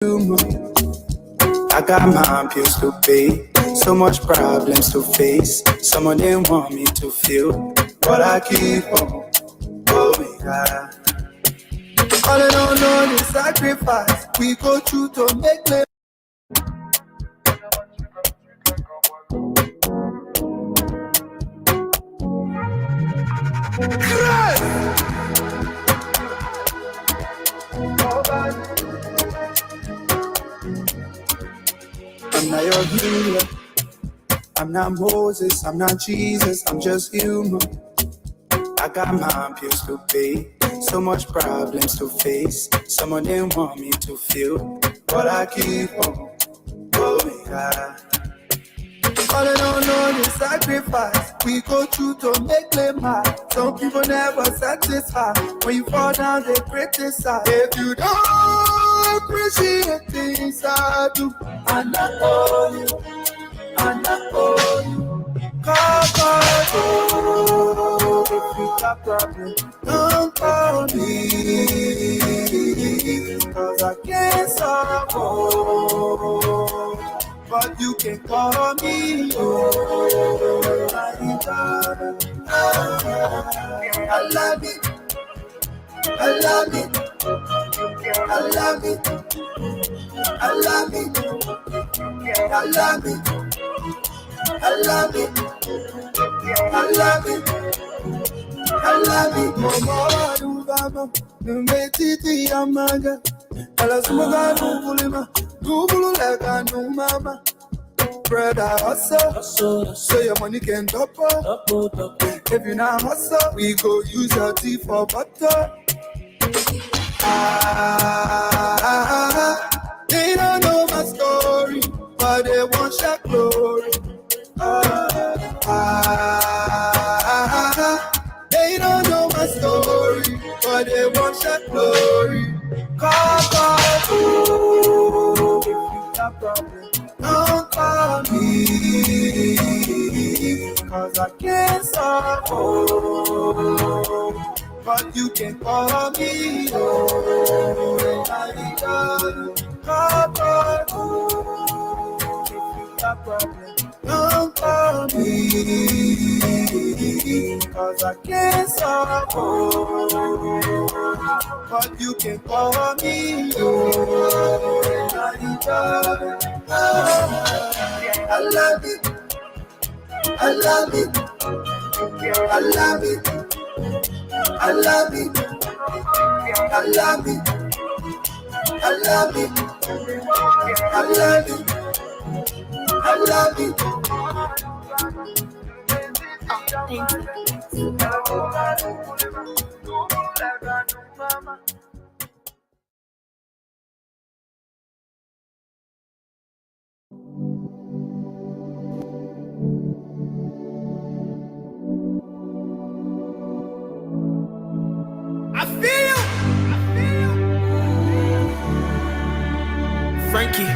I got my bills to pay, so much problems to face. Some of them want me to feel, but I keep on going high. All I don't know is sacrifice we go through to make them. I'm not your healer, I'm not Moses, I'm not Jesus, I'm just human. I got my bills to pay, so much problems to face. Some of them want me to feel, but I keep on going high. All I don't know is sacrifice we go through to make them high. Some people never satisfied. When you fall down, they criticize. If you don't appreciate things I do, I'm not all you, I'm not all you. Call, if you got problems, don't call me, 'cause I can't solve all. But you can call me, oh, I love it, I love it, I love it, I love it, I love it, I love it, I love it, I love it. Mama, do baba, do me titi amaga, ela sumaga do bulima. Google like I know mama. Brother hustle, so your money can double. If you not hustle, we go use your teeth for butter. They don't know my story, but they want your glory. They don't know my story, but they want your glory. Call, if you got problems, don't call me, 'cause I can't solve all. But you can call me, oh, I call, if you got problems, don't call me, 'cause I can't solve all. But you can call me, oh, I love it, I love it, I love it, I love it, I love it, I love it, I love it, I love it. I feel Frankie,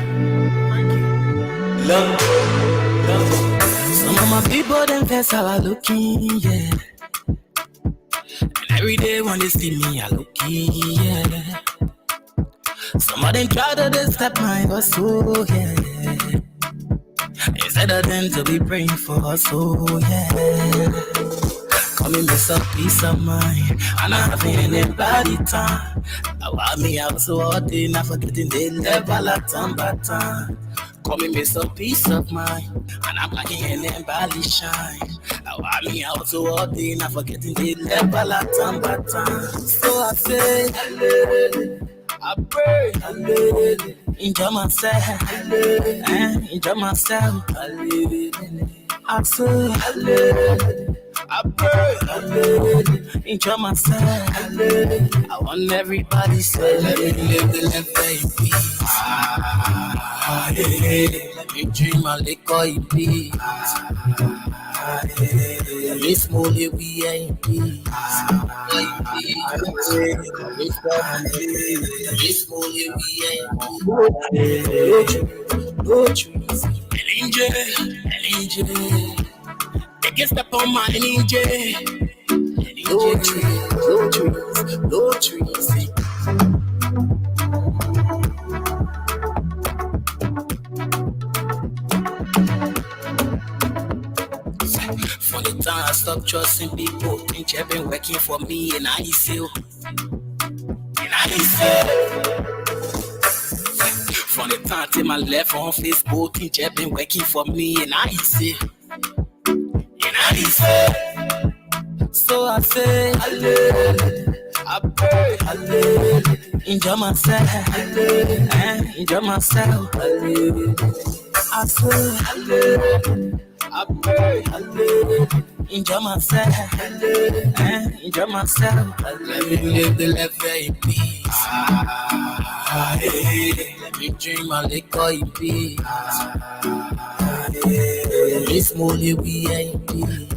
love. Some of my people them face how I looking, yeah. And every day when they see me, I looking, yeah. Some of them try to disturb my hustle, yeah. Instead of them to be praying for us, oh yeah. Coming with some peace of mind, and I'm having a body time. I want me out so all day, not forgetting the level at time. Coming with some peace of mind, and I'm lacking in a body shine. I want me out so all day, not forgetting the level at time. So I say, I pray, enjoy myself, enjoy myself. I say, I pray, enjoy myself. I want everybody to live the life in peace. Let me drink my liquor in peace. Let me smoke it, we ain't peace. Let me smoke it, we ain't no trees. An they can step on my energy. No trees, no trees. stop trusting people. Think you've been working for me and I feel. From the time till my left on Facebook, think you've been working for me and I feel. So I say, I pray, enjoy myself, enjoy myself. I say, I pray, enjoy myself, enjoy myself. Let me live the life in peace. Let me drink my liquor in peace. Let me smoke it, we ain't peace.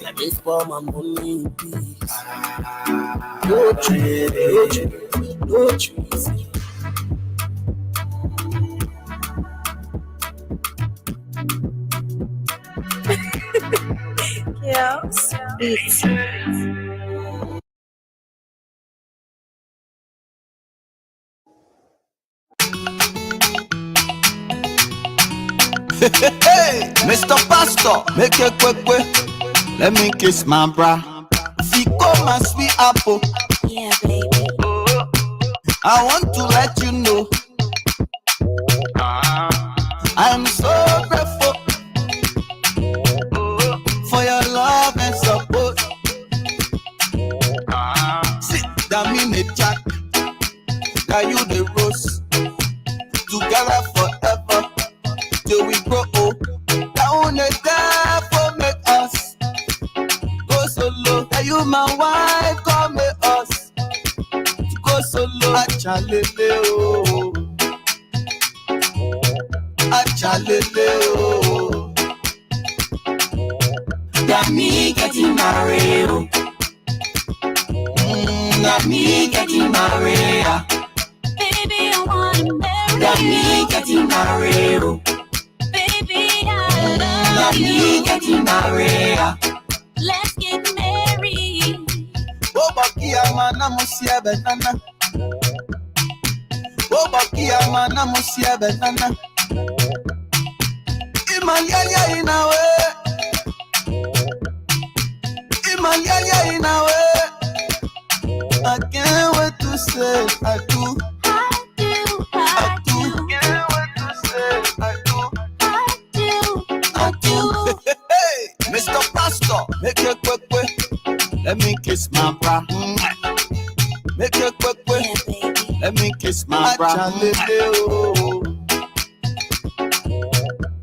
Let me spoil my money in peace. No trees. Yes. Hey, Mr. Pastor, make a quick way. Let me kiss my bra. Fico, my sweet apple. Yeah, baby. I want to let you know I'm so grateful for your love and support. Sit down in the chat, that you the rose. Together forever till we grow old. Down the devil make us go solo. That you my wife, come with us to go solo. Achalele oh, achalele oh. Got me getting married oh. Got me getting married. Baby, I wanna marry Got me getting married oh. Baby, I love Got me getting married. Let's get married. Obakia mana musia benana. Obakia mana musia benana. Imalia inawe. Imalia inawe. I can't wait to say I do. I do. Can't wait to say I do. Hey, Mr. Pastor, make a quick way. Let me kiss my bra. Make a quick way. Yeah, baby. Let me kiss my bra. Achalele oh.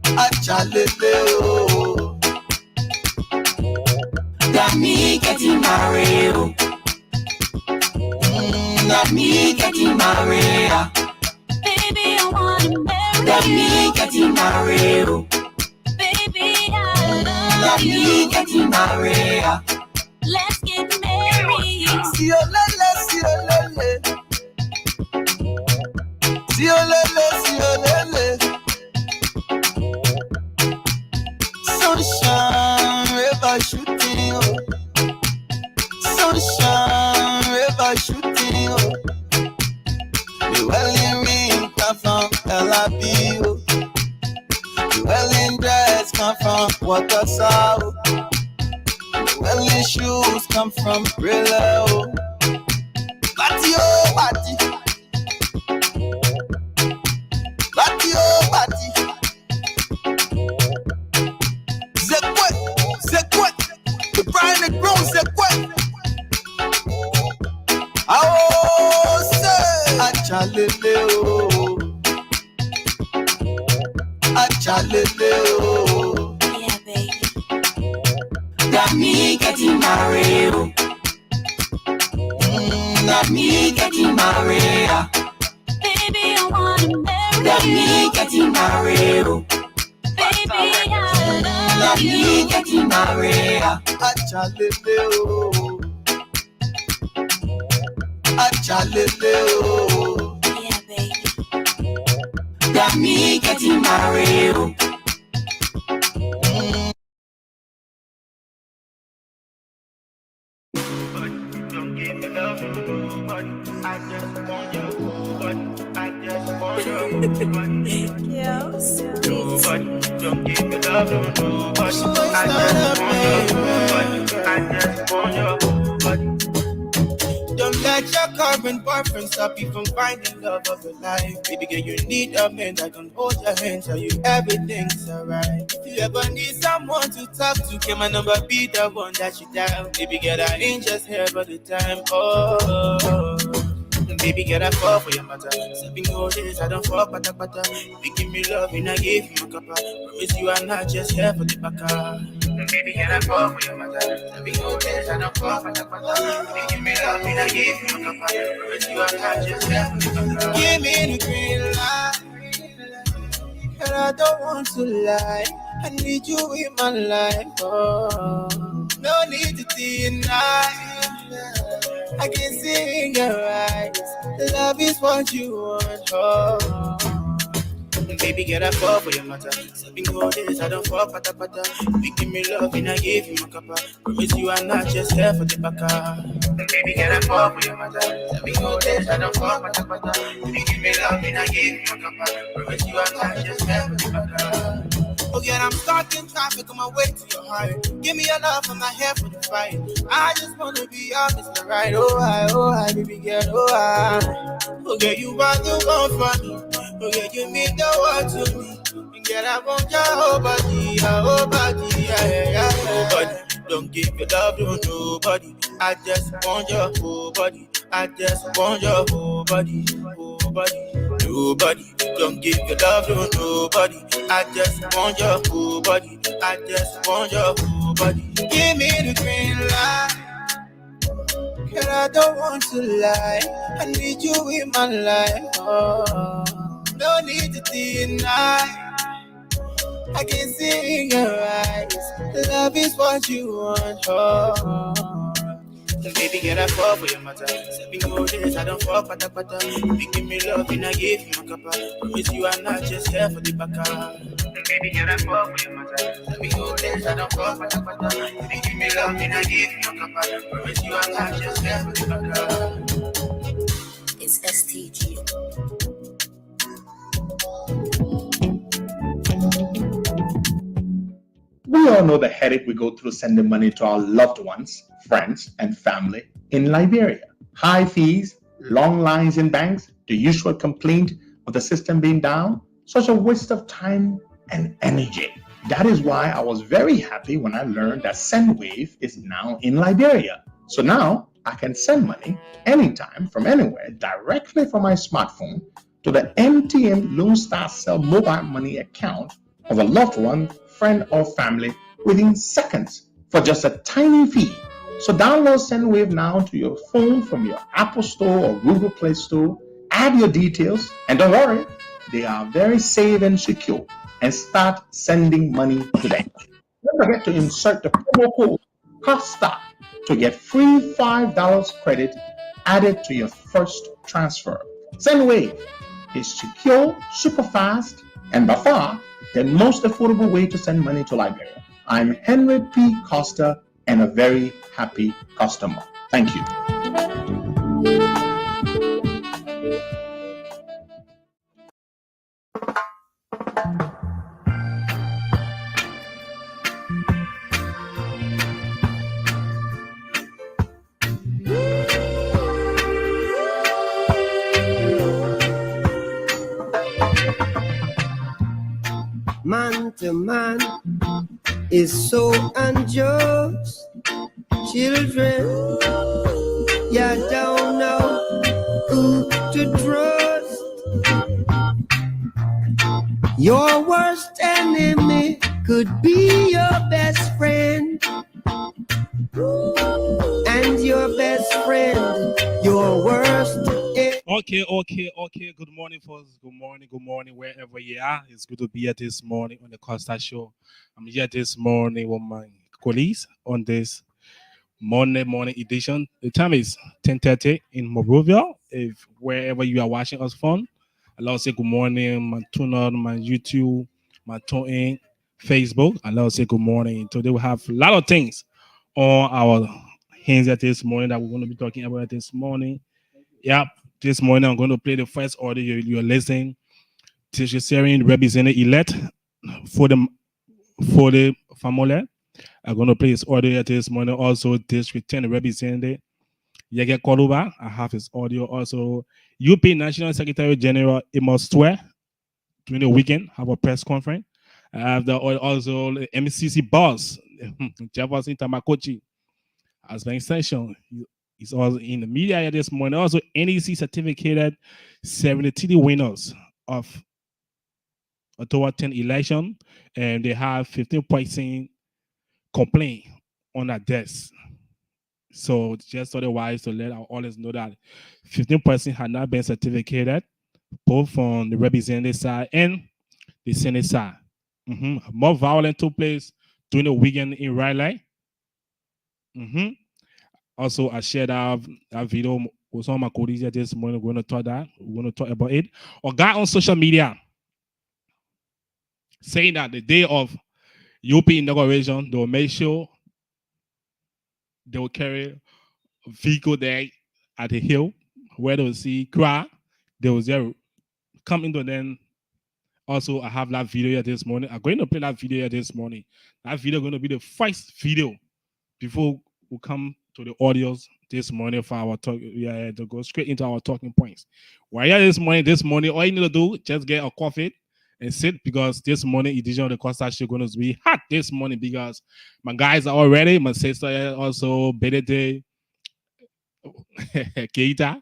Achalele oh. Got me getting married oh. Got me getting married. Baby, I wanna marry Got me getting married oh. Baby, I love Got me getting married. Let's get married. See you lele, see you lele. See you lele, see you lele. Sunshine, river shooting oh. Sunshine, river shooting oh. The welling ring come from LIB oh. The welling dress come from Waterside. The welling shoes come from Brilla oh. Batty oh batty. Batty oh batty. Zekwe. The bride and groom zekwe. Oh say achalele oh. Achalele oh. Yeah, baby. Got me getting married oh. Got me getting married. Baby, I wanna marry Got me getting married oh. Baby, I love Got me getting married. Achalele oh. Achalele oh. Yeah, baby. Got me getting married oh. Don't give me love, but I just want you, but I just want you, but Yes. but Don't give your love to nobody. She waste I on her, just want your baby. body. I just want your body. Don't let your current boyfriend stop you from finding love of your life. Baby girl, you need a man that can hold your hand, tell you everything's alright. If you ever need someone to talk to, can my number be the one that you dial? Baby girl, I ain't just here for the time. Baby girl, I fall for your matter. 7 days, I don't fuck pata pata. You give me love and I give you my cuppa. Promise you I'm not just here for the baka. Baby, can I fall for your mother? 7 days, I don't fall pata pata. You give me love and I give you my cuppa. Promise you I'm not just here for the baka. Give me the green light, and I don't want to lie. I need you in my life. Oh, no need to deny. I can see in your eyes, love is what you want. Oh, baby, get a fall for your matter. 7 days, I don't fall pata pata. You give me love and I give you my cuppa. Promise you I'm not just here for the baka. Baby, can I fall for your mother? 7 days, I don't fall pata pata. You give me love and I give you my cuppa. Promise you I'm not just here for the baka. Oh, yeah, I'm stuck in traffic on my way to your heart. Give me your love, I'm not here for the fight. I just wanna be honest, alright. Oh, I, baby girl, oh, I. Oh, girl, you are the one for me. Oh, girl, you mean the world to me. And girl, I want your whole body, yeah. Oh, body, don't give your love to nobody. I just want your whole body. I just want your whole body, nobody. Don't give your love to nobody. I just want your whole body. I just want your whole body. Give me the green light, girl, I don't want to lie. I need you in my life. Oh, no need to deny. I can see in your eyes, love is what you want. Oh, baby, get a fall for your matter. 7 days, I don't fall pata pata. You give me love and I give you my cuppa. Promise you I'm not just here for the baka. Baby, can I fall for your mother? 7 days, I don't fall pata pata. You give me love and I give you my cuppa. Promise you I'm not just here for the baka. It's STG. We all know the headache we go through sending money to our loved ones, friends, and family in Liberia. High fees, long lines in banks, the usual complaint of the system being down, such a waste of time and energy. That is why I was very happy when I learned that SendWave is now in Liberia. So now I can send money anytime from anywhere directly from my smartphone to the MTN Lone Star Cell mobile money account of a loved one, friend, or family within seconds for just a tiny fee. So download SendWave now to your phone from your Apple Store or Google Play Store. Add your details, and don't worry, they are very safe and secure. And start sending money today. Don't forget to insert the promo code COSTA to get free $5 credit added to your first transfer. SendWave is secure, super fast, and by far the most affordable way to send money to Liberia. I'm Henry P. Costa and a very happy customer. Thank you. Man to man is so unjust. Children, you don't know who to trust. Your worst enemy could be your best friend. And your best friend, your worst enemy. Okay. Good morning, folks. Good morning, wherever you are. It's good to be here this morning on the Costa Show. I'm here this morning with my colleagues on this Monday morning edition. The time is 10:30 in Monrovia. If wherever you are watching us from, I'll say good morning, my tune on my YouTube, my tune in Facebook. I'll say good morning. Today we have a lot of things on our hands at this morning that we're going to be talking about this morning. Yep. This morning, I'm going to play the first audio you're listening. Teacher Syrian represented elect for the family. I'm gonna play his audio this morning. Also, District 10 representative Yege Koluba. I have his audio. Also, UP National Secretary General Amos Twe during the weekend have a press conference. I have the also MCC boss Jefferson Tamakochi as an extension. He's also in the media this morning. Also, NEC certificated 73 winners of Ottawa 10 election, and they have 15% complaint on their desk. So just otherwise to let our audience know that 15% had not been certificated, both from the representative side and the Senate side. More violence took place during the weekend in Raleigh. Also, I shared that video with on my colleagues this morning. We're going to talk about it. A guy on social media saying that the day of UP inauguration, they will make sure they will carry a vehicle there at the hill where they will see crowd. They will there come into them. Also, I have that video here this morning. I'm going to play that video here this morning. That video is going to be the first video before we come to the audios this morning for our talk. Yeah, to go straight into our talking points. While you're this morning, all you need to do just get a coffee and sit, because this morning edition of the Costa Show going to be hot this morning because my guys are all ready. My sister also Benedict Keita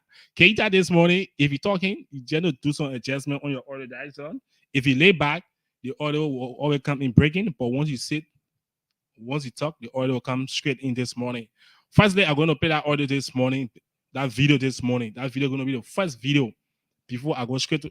this morning. If you're talking, you just do some adjustment on your audio that is on. If you lay back, the audio will always come in breaking. But once you sit, once you talk, the audio will come straight in this morning. Firstly, I'm going to play that audio this morning, that video this morning. That video is going to be the first video before I go straight to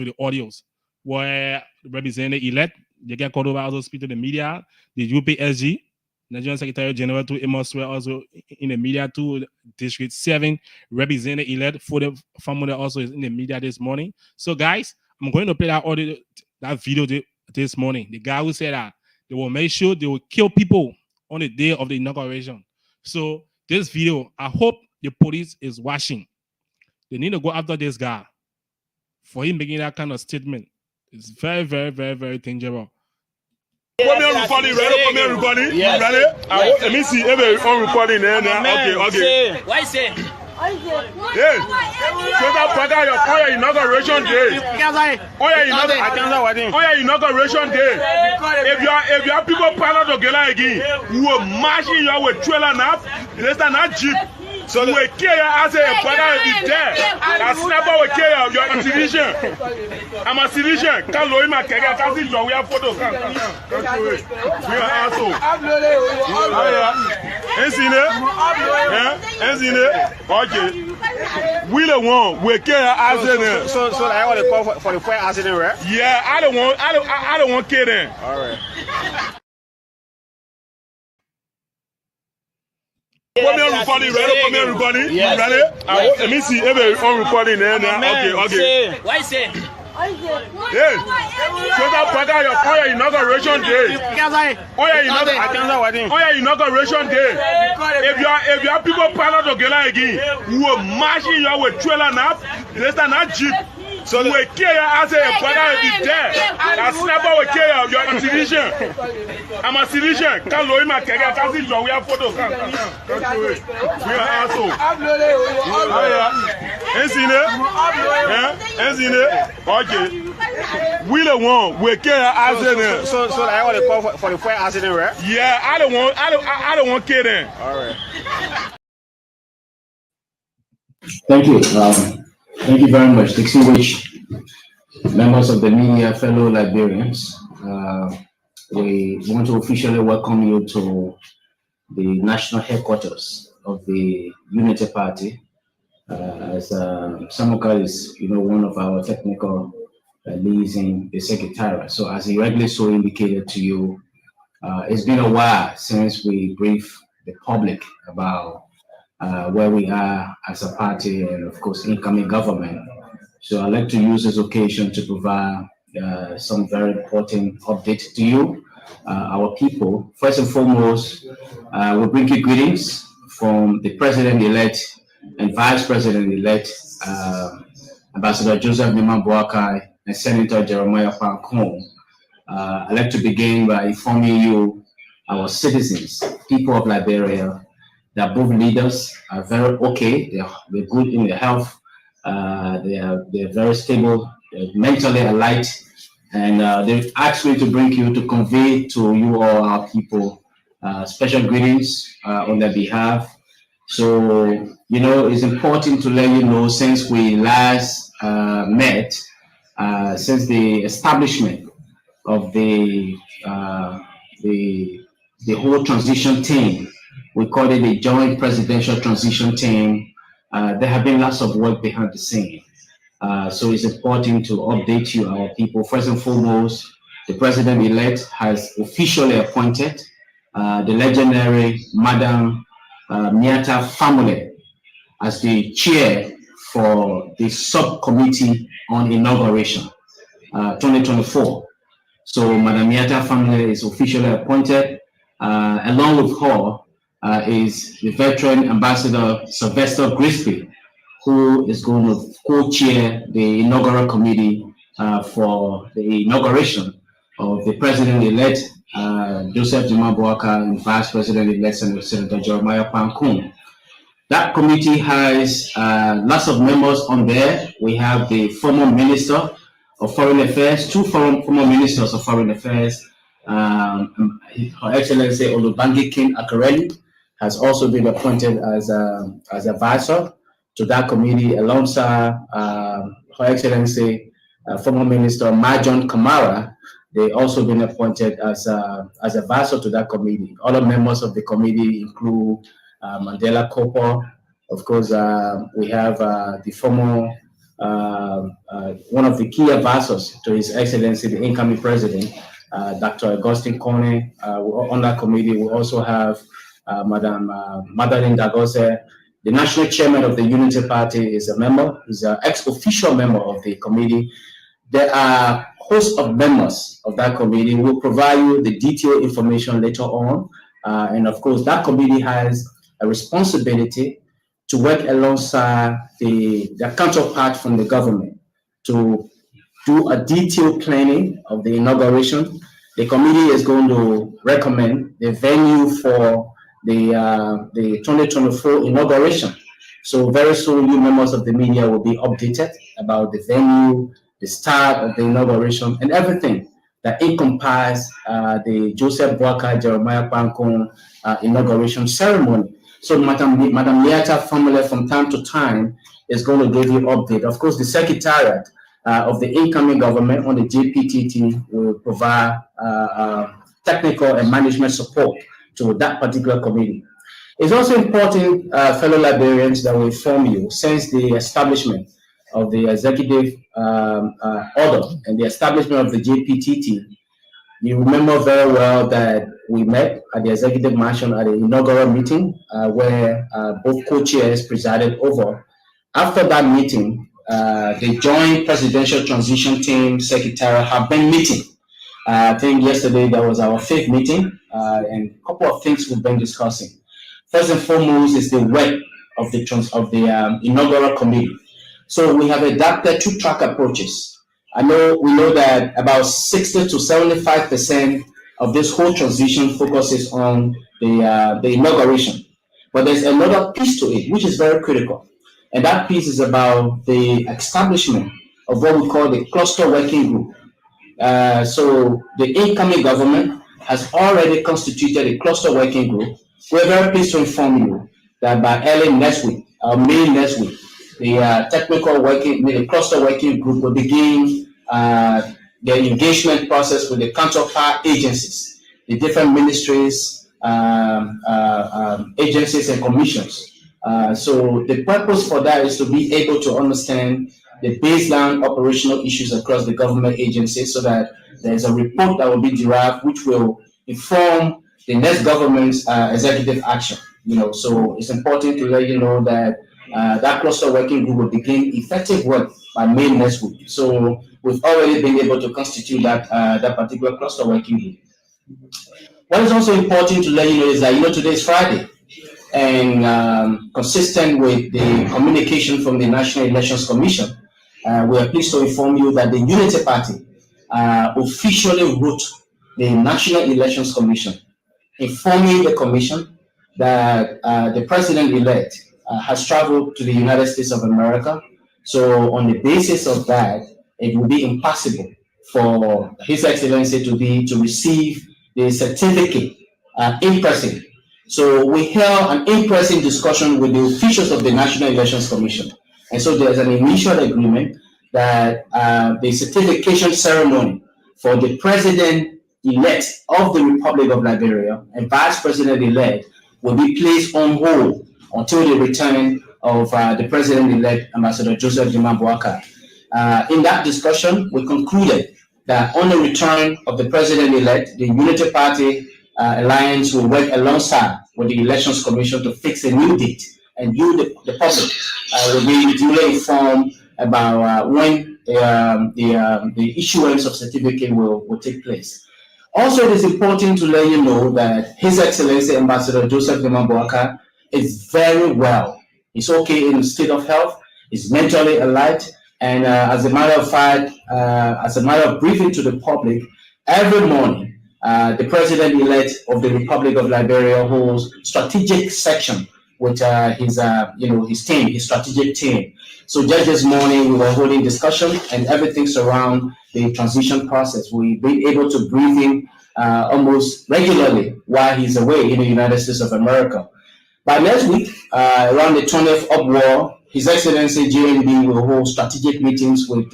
the audios, where the representative elect, they get called over, also speak to the media, the UPSG, Nigerian Secretary General to Amos Twe also in the media too, District 7 representative elect for the family also is in the media this morning. So guys, I'm going to play that audio, that video this morning. The guy who said that they will make sure they will kill people on the day of the inauguration. So this video, I hope the police is watching. They need to go after this guy for him making that kind of statement. It's very, very, very, very dangerous. Come here recording, ready? Come here recording. Yes. Ready? Let me see if on recording there. Okay. Why say? Yes. So that partner your inauguration day. Oh yeah, inauguration day. If you have people pilot together again, we will march in your with trailer now. Let's not jeep. So we care as a partner is there. I snapper we care. You're a citizen. I'm a citizen. Can't lower my career. Can't see your we have photos. We are also. Okay. We the one we care as a. So I want to call for the fire accident, right? Yeah, I don't want kidding. All right. Come here recording, ready? Come here recording. Yes. Ready? Let me see if on recording there. Okay. Why say? Yes. So that partner your inauguration day. Oh yeah, inauguration day. If you have people pilot together again, we will march in your with trailer now. Let's not jeep. So we care as a partner is there. I snapper we care. You're a citizen. I'm a citizen. Can't lower my career. Can't see your we have photos. We are also. Okay. We the one we care as a. So I want to call for the fire accident, right? Yeah, I don't want kidding. All right. Thank you. Thank you very much. Distinguished members of the media, fellow Liberians. We want to officially welcome you to the national headquarters of the Unity Party. As Samuka is, one of our technical leads in the secretariat. So as he rightly so indicated to you, it's been a while since we briefed the public about where we are as a party and, of course, incoming government. So I'd like to use this occasion to provide some very important updates to you, our people. First and foremost, we bring you greetings from the President-elect and Vice President-elect, Ambassador Joseph Niman Boakai and Senator Jeremiah Pancon. I'd like to begin by informing you, our citizens, people of Liberia, that both leaders are very okay. They're good in their health. They're very stable, they're mentally alight, and they've asked me to bring you to convey to you all our people special greetings on their behalf. So, it's important to let you know, since we last met, since the establishment of the whole transition team, we call it the Joint Presidential Transition Team. There have been lots of work behind the scene. So it's important to update you, our people. First and foremost, the president-elect has officially appointed the legendary Madam Miata Family as the chair for the subcommittee on inauguration 2024. So Madam Miata Family is officially appointed. Along with her is the veteran ambassador Sylvester Grisby, who is going to co-chair the inaugural committee for the inauguration of the president-elect Joseph Juma Boaka and Vice President-elect Senator Jeremiah Pankun. That committee has lots of members on there. We have the former Minister of Foreign Affairs, two former Ministers of Foreign Affairs. Her Excellency Olubangi King Akareli has also been appointed as advisor to that committee, alongside Her Excellency former Minister Majon Kamara. They also been appointed as advisor to that committee. Other members of the committee include Mandela Kopo. Of course, we have the former one of the key advisors to His Excellency, the incoming president, Dr. Augustine Kone. On that committee, we also have Madam Madeline Dagose. The national chairman of the Unity Party is a member, is an ex-official member of the committee. There are a host of members of that committee. We'll provide you the detailed information later on. And of course, that committee has a responsibility to work alongside their counterpart from the government to do a detailed planning of the inauguration. The committee is going to recommend the venue for the 2024 inauguration. So very soon, you members of the media will be updated about the venue, the start of the inauguration, and everything that encompasses the Joseph Boaka Jeremiah Pankun inauguration ceremony. So Madam Miata Family from time to time is going to give you update. Of course, the Secretariat of the incoming government on the JPTT will provide technical and management support to that particular committee. It's also important, fellow Liberians, that we inform you, since the establishment of the executive order and the establishment of the JPTT, you remember very well that we met at the executive mansion at the inaugural meeting where both co-chairs presided over. After that meeting, the Joint Presidential Transition Team Secretary have been meeting. I think yesterday that was our 5th meeting, and a couple of things we've been discussing. First and foremost is the work of the inaugural committee. So we have adapted 2-track approaches. We know that about 60 to 75% of this whole transition focuses on the inauguration, but there's another piece to it which is very critical, and that piece is about the establishment of what we call the cluster working group. So the incoming government has already constituted a cluster working group. We're very pleased to inform you that by early next week, May next week, the cluster working group will begin their engagement process with the counterpart agencies, the different ministries, agencies and commissions. So the purpose for that is to be able to understand the baseline operational issues across the government agencies, so that there's a report that will be derived which will inform the next government's executive action. So it's important to let you know that that cluster working group will begin effective work by May next week. So we've already been able to constitute that particular cluster working group. What is also important to let you know is that today is Friday, and consistent with the communication from the National Elections Commission, we are pleased to inform you that the Unity Party officially wrote the National Elections Commission, informing the commission that the president-elect has traveled to the United States of America. So on the basis of that, it will be impossible for His Excellency to receive the certificate in person. So we held an in-person discussion with the officials of the National Elections Commission. And so there's an initial agreement that the certification ceremony for the president-elect of the Republic of Liberia and vice president-elect will be placed on hold until the return of the president-elect, Ambassador Joseph Jima Boakai. In that discussion, we concluded that on the return of the president-elect, the Unity Party Alliance will work alongside with the Elections Commission to fix a new date, and you, the public, will be duly informed about when the issuance of certificate will take place. Also, it is important to let you know that His Excellency Ambassador Joseph Jima Boakai is very well. He's okay in the state of health. He's mentally alert. And as a matter of fact, as a matter of briefing to the public, every morning, the president-elect of the Republic of Liberia holds strategic section with his team, his strategic team. So just this morning, we were holding discussion and everything surround the transition process. We've been able to brief him almost regularly while he's away in the United States of America. By next week, around the 20th of war, His Excellency JNB will hold strategic meetings with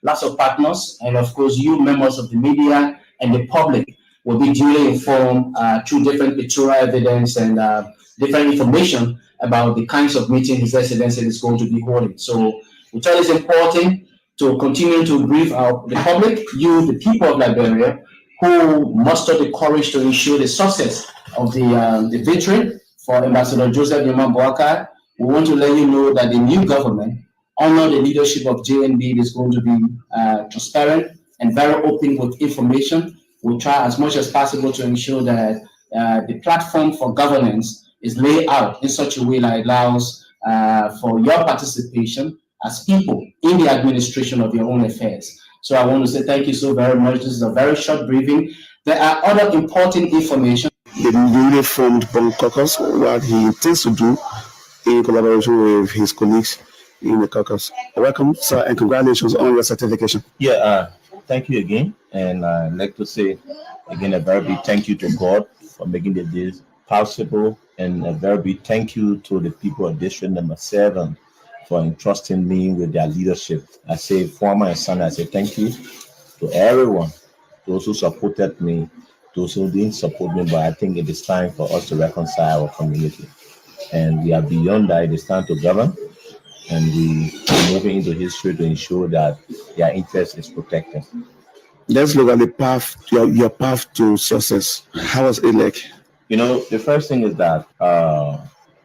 lots of partners, and of course, you members of the media and the public will be duly informed through different pictorial evidence and different information about the kinds of meetings His Excellency is going to be holding. So we thought it's important to continue to brief the public, you, the people of Liberia, who muster the courage to ensure the success of the victory for Ambassador Joseph Jima Boakai. We want to let you know that the new government, under the leadership of JNB, is going to be transparent and very open with information. We'll try as much as possible to ensure that the platform for governance is laid out in such a way that allows for your participation as people in the administration of your own affairs. So I want to say thank you so very much. This is a very short briefing. There are other important information. The newly formed Bond Caucus, what he intends to do in collaboration with his colleagues in the caucus. Welcome, sir, and congratulations on your certification. Yeah, thank you again. And I'd like to say again a very big thank you to God for making this possible, and a very big thank you to the people of District Number 7 for entrusting me with their leadership. I say former and son, I say thank you to everyone, those who supported me, those who didn't support me, but I think it is time for us to reconcile our community. And we are beyond that. It is time to govern, and we are moving into history to ensure that their interest is protected. Let's look at the path, your path to success. How was it like? You know, the first thing is that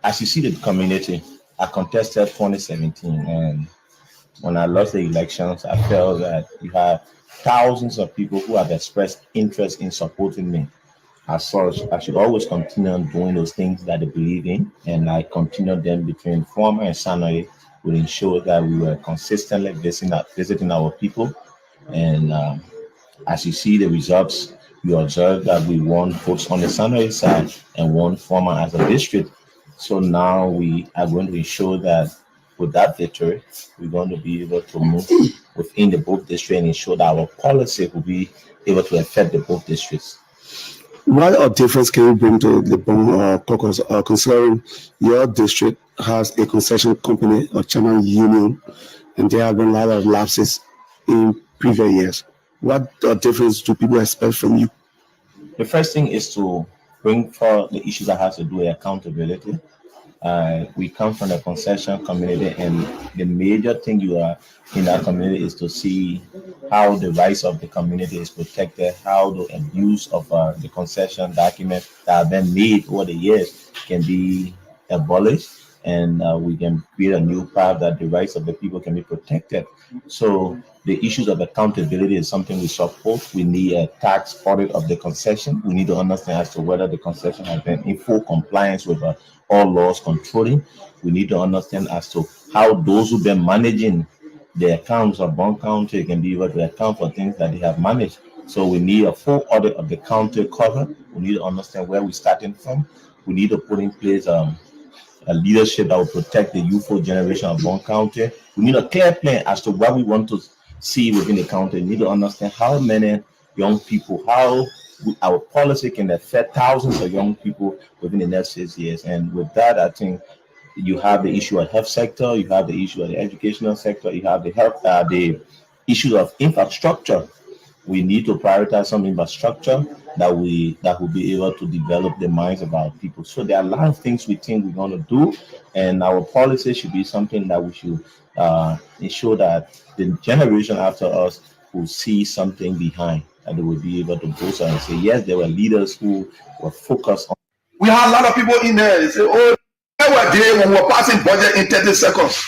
as you see the community, I contested 2017, and when I lost the elections, I felt that you have thousands of people who have expressed interest in supporting me. As such, I should always continue on doing those things that they believe in, and I continued them between former and Sanoi. We ensure that we were consistently visiting our people, and as you see the results, you observe that we won votes on the Sanoi side and won former as a district. So now we are going to ensure that with that victory, we're going to be able to move within the both districts and ensure that our policy will be able to affect the both districts. What difference can you bring to the Bond Caucus, considering your district has a concession company or chairman union, and there have been a lot of lapses in previous years? What difference do people expect from you? The first thing is to bring forward the issues that has to do with accountability. We come from the concession community, and the major thing you are in that community is to see how the rights of the community is protected, how the abuse of the concession documents that have been made over the years can be abolished, and we can create a new path that the rights of the people can be protected. So the issues of accountability is something we support. We need a tax audit of the concession. We need to understand as to whether the concession has been in full compliance with all laws controlling. We need to understand as to how those who've been managing the accounts of one county can be able to account for things that they have managed. So we need a full audit of the county cover. We need to understand where we're starting from. We need to put in place a leadership that will protect the youthful generation of one county. We need a clear plan as to what we want to see within the county. We need to understand how many young people, how our policy can affect thousands of young people within the next 6 years. And with that, I think you have the issue of health sector, you have the issue of the educational sector, you have the issues of infrastructure. We need to prioritize some infrastructure that will be able to develop the minds of our people. So there are a lot of things we think we're going to do, and our policy should be something that we should ensure that the generation after us will see something behind, and they will be able to boast and say, yes, there were leaders who were focused on. We had a lot of people in there. They say, oh, they were there when we were passing budget in 30 seconds.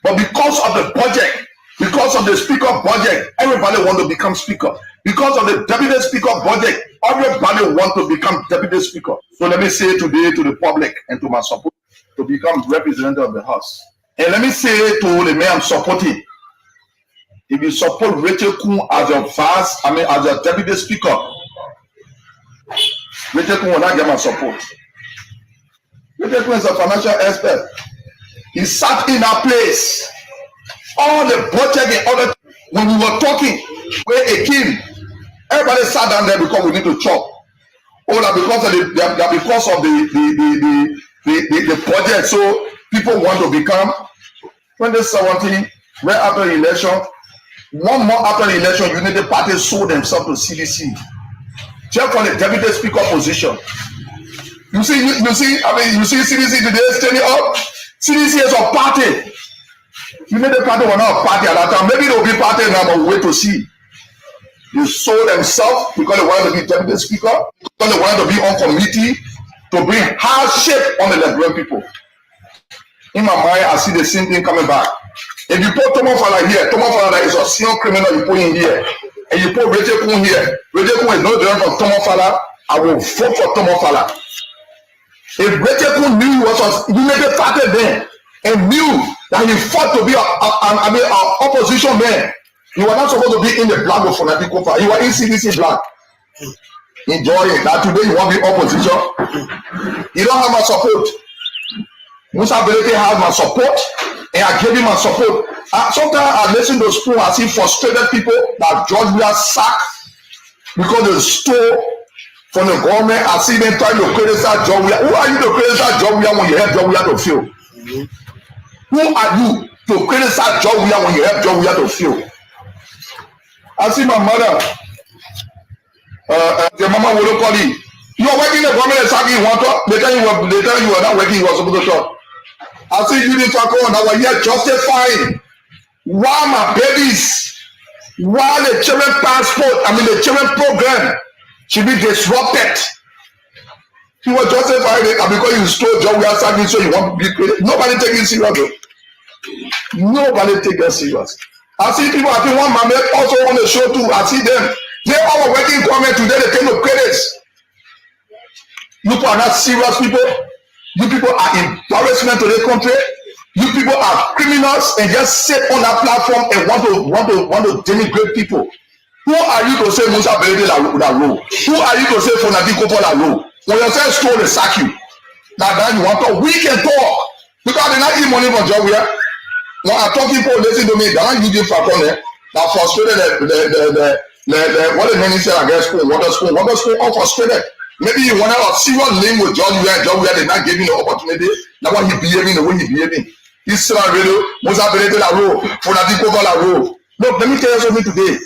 But because of the budget, because of the speaker budget, everybody want to become speaker. Because of the deputy speaker budget, everybody want to become deputy speaker. So let me say today to the public and to my support to become representative of the house. And let me say to the man I'm supporting, if you support Rachel Kuhn as your as your deputy speaker, Rachel Kuhn will not get my support. Rachel Kuhn is a financial expert. He sat in our place. All the budget and other, when we were talking, where it came, everybody sat down there because we need to chop. Oh, that because of the budget. So people want to become 2017, right after the election. 1 month after the election, Unity Party sold themselves to CDC. Check on the deputy speaker position. You see CDC today standing up. CDC is a party. Unity Party were not a party at that time. Maybe they will be party now, but we'll wait to see. They sold themselves because they wanted to be deputy speaker, because they wanted to be on committee to bring hardship on the Liberian people. In my mind, I see the same thing coming back. If you put Thomas Fala here, Thomas Fala is a senior criminal you put in here, and you put Rachel Kuhn here, Rachel Kuhn is no different from Thomas Fala, I will vote for Thomas Fala. If Rachel Kuhn knew he was a Unity Party then, and knew that he fought to be an opposition man, he was not supposed to be in the black of Fonati Kofa. He was in CDC black. Enjoy it. Now today you want to be opposition. You don't have my support. Musa Belete has my support, and I gave him my support. Sometimes I listen to school, I see frustrated people that George Weah sacked because they stole from the government. I see them trying to criticize George Weah. Who are you to criticize George Weah when you help George Weah to fail? Who are you to criticize George Weah when you help George Weah to fail? I see my mother, the mama will call you. You are working in the government and you want to, later you are not working, you are supposed to talk. I see you need to go and I was here justifying why my babies, why the children the children program should be disrupted. You were justifying it because you stole John Weah Sagi, so you want to be created. Nobody take it serious though. Nobody take it serious. I see people, I think one mama also on the show too. I see them. They all were working government today, they came to credits. You people are not serious people. You people are embarrassment to the country. You people are criminals and just sit on that platform and want to denigrate people. Who are you to say Musa Belede that role? Who are you to say Fonati Kofa that role? When you say stole the sack you. Now you want to talk. We can talk. Because they not eat money from George Weah. When I talk people listen to me, they don't use it for corner. Now frustrated what the minister against school, water school, all frustrated. Maybe you want to have a serious link with George Weah. George Weah did not give you the opportunity. That's why he behaving the way he behaving. He's still a radio. Musa Belede la role. Fonati Kofa la role. Look, let me tell you something today.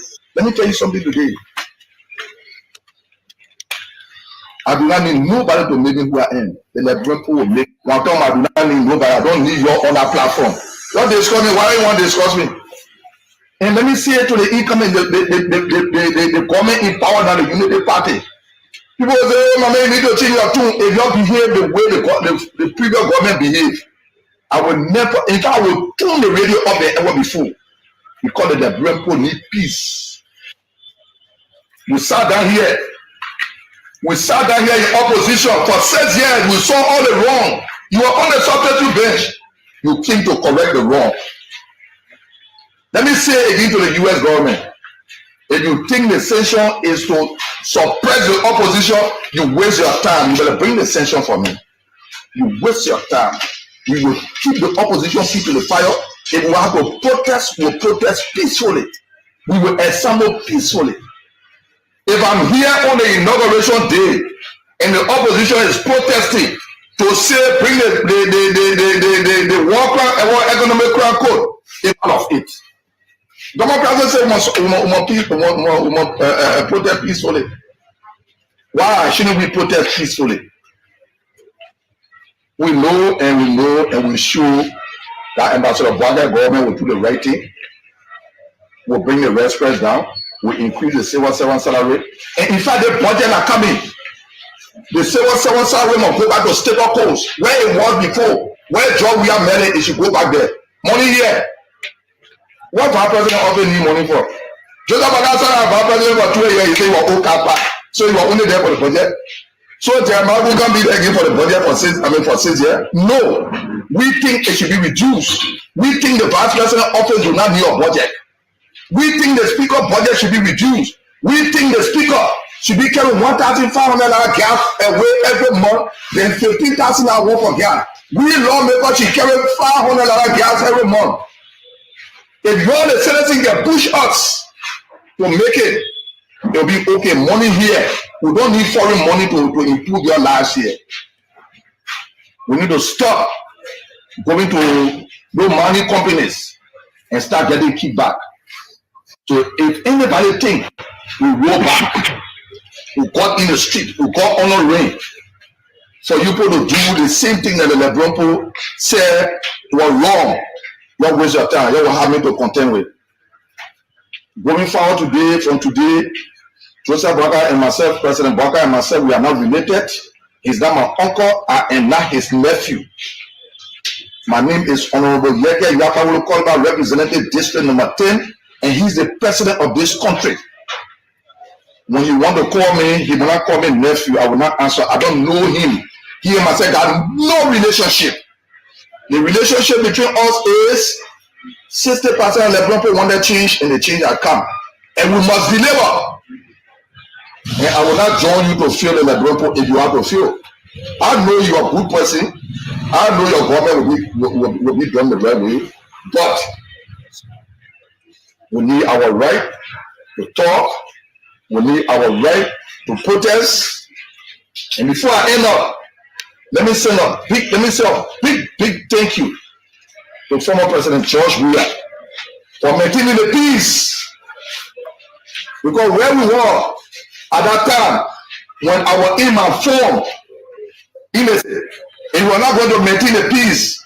I do not need nobody to make me who I am. The Liberian people will make. One time I do not need nobody. I don't need your other platform. Don't discuss me. Why do you want to discuss me? And let me say it to the incoming, the government in power than the Unity Party. People say, oh, Mama, you need to change your tune. If you behave the way the previous government behaved, I will never, in fact, I will tune the radio up there ever before. Because the Liberian people need peace. You sat down here. We sat down here in opposition for 6 years. We saw all the wrong. You were on the substitute bench. You came to correct the wrong. Let me say again to the US government, if you think the sanction is to suppress the opposition, you waste your time. You better bring the sanction for me. You waste your time. We will keep the opposition feet to the fire. If we have to protest, we'll protest peacefully. We will assemble peacefully. If I'm here on the inauguration day and the opposition is protesting to say bring the war economic crime code, it's all of it. Democrats say we must protest peacefully. Why shouldn't we protest peacefully? We know and we show that Ambassador Bwaga government will do the right thing, will bring the rest price down, will increase the civil servant salary. And in fact, the budget are coming. The civil servant salary must go back to stable codes where it was before. Where job we are married, it should go back there. Money here. What our president often need money for? Joseph Bagasa, our president for 2 years, he say you are okay, so you are only there for the budget. So Jeremiah will come be again for the budget for 6 years. No, we think it should be reduced. We think the vice president office do not need a budget. We think the speaker budget should be reduced. We think the speaker should be carrying $1,500 gas away every month, then $15,000 worth of gas. We lawmakers should carry $500 gas every month. If you want the citizens can push us to make it, it'll be okay. Money here. We don't need foreign money to improve your lives here. We need to stop going to those money companies and start getting kickback. So if anybody think we roll back, we got in the street, we got on the rain, for you people to do the same thing that the Lebron said was wrong, don't waste your time. You will have me to contend with. Going forward today, from today, Joseph Bwaga and myself, President Bwaga and myself, we are not related. He's not my uncle, I am not his nephew. My name is Honorable Yege Yakawulu Kolba, Representative District Number 10, and he's the president of this country. When you want to call me, he will not call me nephew. I will not answer. I don't know him. He and myself have no relationship. The relationship between us is 60% of the people want to change, and the change has come. And we must deliver. And I will not join you to fail in the Lebron if you have to fail. I know you are a good person. I know your government will be done the right way. But we need our right to talk. We need our right to protest. And before I end up, let me say a big thank you to former President George Weah for maintaining the peace. Because where we were at that time, when our imam formed, and we were not going to maintain the peace,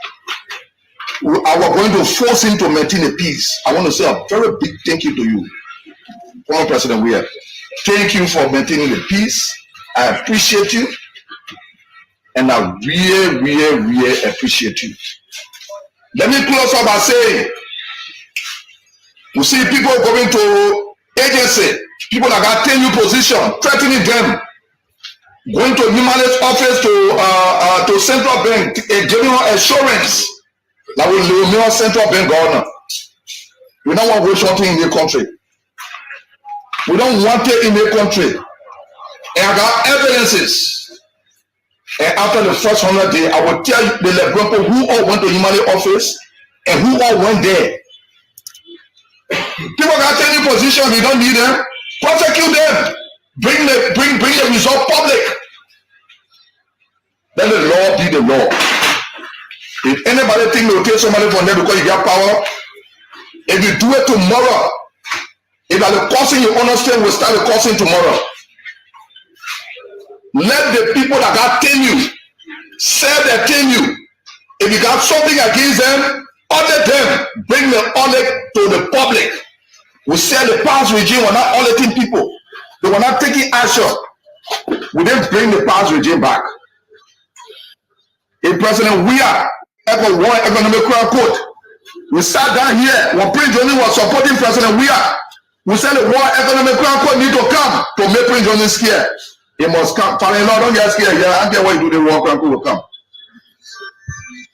we are going to force him to maintain the peace. I want to say a very big thank you to you, former President Weah. Thank you for maintaining the peace. I appreciate you. And I really appreciate you. Let me close up by saying, you see people going to agency, people that got 10 new position, threatening them, going to Humanist office to central bank, giving her assurance that we will be central bank governor. We don't want to waste something in the country. We don't want it in the country. And I got evidences. And after the first 100 days, I will tell you the Lebron who all went to Humanist office and who all went there. People got 10 new position, we don't need them. Prosecute them. Bring the result public. Let the law be the law. If anybody think they'll take somebody from there because you got power, if you do it tomorrow, if the coursing you understand will start the coursing tomorrow. Let the people that got tenure say they tenure. If you got something against them, audit them. Bring the audit to the public. We say the past regime were not auditing people. They were not taking action. We didn't bring the past regime back. If President Weah ever won economic crime code, we sat down here when Prince Johnny was supporting President Weah. We said the war economic crime code need to come to make Prince Johnny scared. It must come. Father-in-law, don't get scared. Yeah, I don't care what you do, the war crime code will come.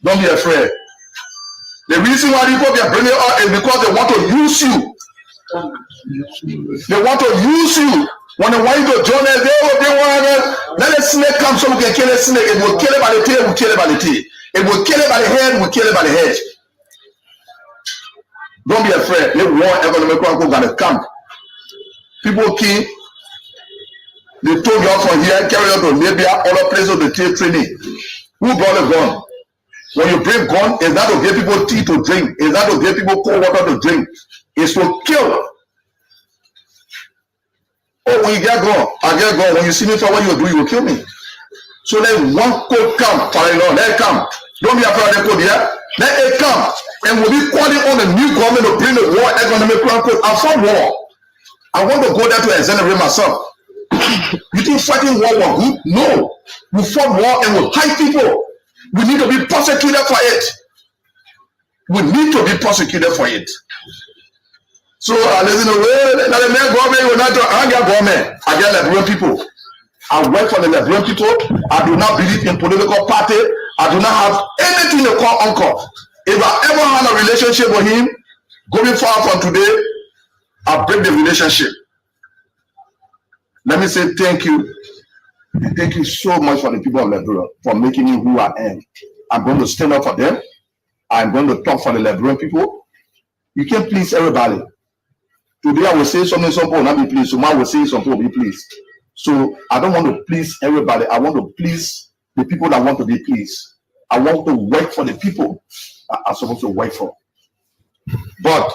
Don't be afraid. The reason why people are bringing it up is because they want to use you. They want to use you. When they want you to join us, they want to let a snake come so we can kill a snake. It will kill it by the tail, we kill it by the tail. It will kill it by the head, we kill it by the head. Don't be afraid. They want economic growth gonna come. People keep they told you from here, carry out to Libya, other places they take training. Who brought a gun? When you bring gun, it's not to give people tea to drink, it's not to give people cold water to drink, it's to kill. Oh, when you get gun, I get gun. When you see me for what you do, you will kill me. So let one code come, let it come. Don't be afraid of the code here. Let it come. And we'll be calling on the new government to bring the war economic code. I'm for war. I want to go there to exonerate myself. You think fighting war was good? No. We fought war and we hide people. We need to be prosecuted for it. We need to be prosecuted for it. So listen to the main government will not I get government. I get Liberian people. I work for the Liberian people. I do not believe in political party. I do not have anything to call uncle. If I ever had a relationship with him, going far from today, I break the relationship. Let me say thank you. Thank you so much for the people of Liberia for making me who I am. I'm going to stand up for them. I'm going to talk for the Liberian people. You can't please everybody. Today I will say something, some people will not be pleased. Tomorrow I will say some people will be pleased. So I don't want to please everybody. I want to please the people that want to be pleased. I want to work for the people I'm supposed to work for. But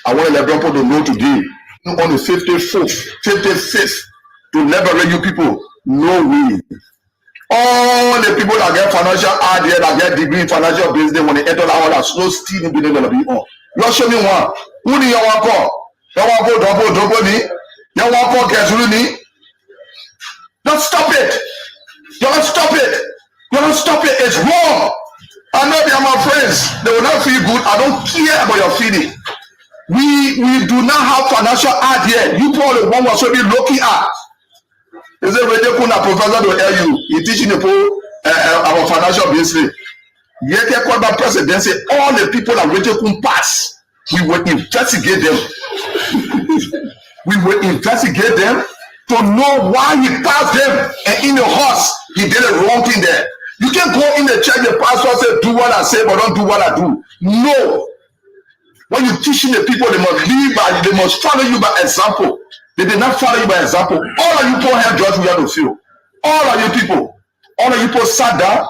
I want the Liberian people to know today, on the 55th, to liberate you people. No way. All the people that get financial idea, that get degree in financial business, when they enter that one, that's no stealing business gonna be on. You show me one. Who do you want to call? You want to go double me? You want to call Gazuli? Don't stop it. Don't stop it. Don't stop it. It's wrong. I know they are my friends. They will not feel good. I don't care about your feeling. We do not have financial idea. You probably one was already looking at. Is it really cool that professor to tell you? He's teaching the people our financial business. Yet they call that presidency. All the people that really could pass. We will investigate them. We will investigate them to know why he passed them. And in the horse, he did a wrong thing there. You can't go in the church, the pastor say, do what I say, but don't do what I do. No. When you're teaching the people, they must live by, they must follow you by example. They did not follow you by example. All of you people have judge we have to feel. All of you people sat down.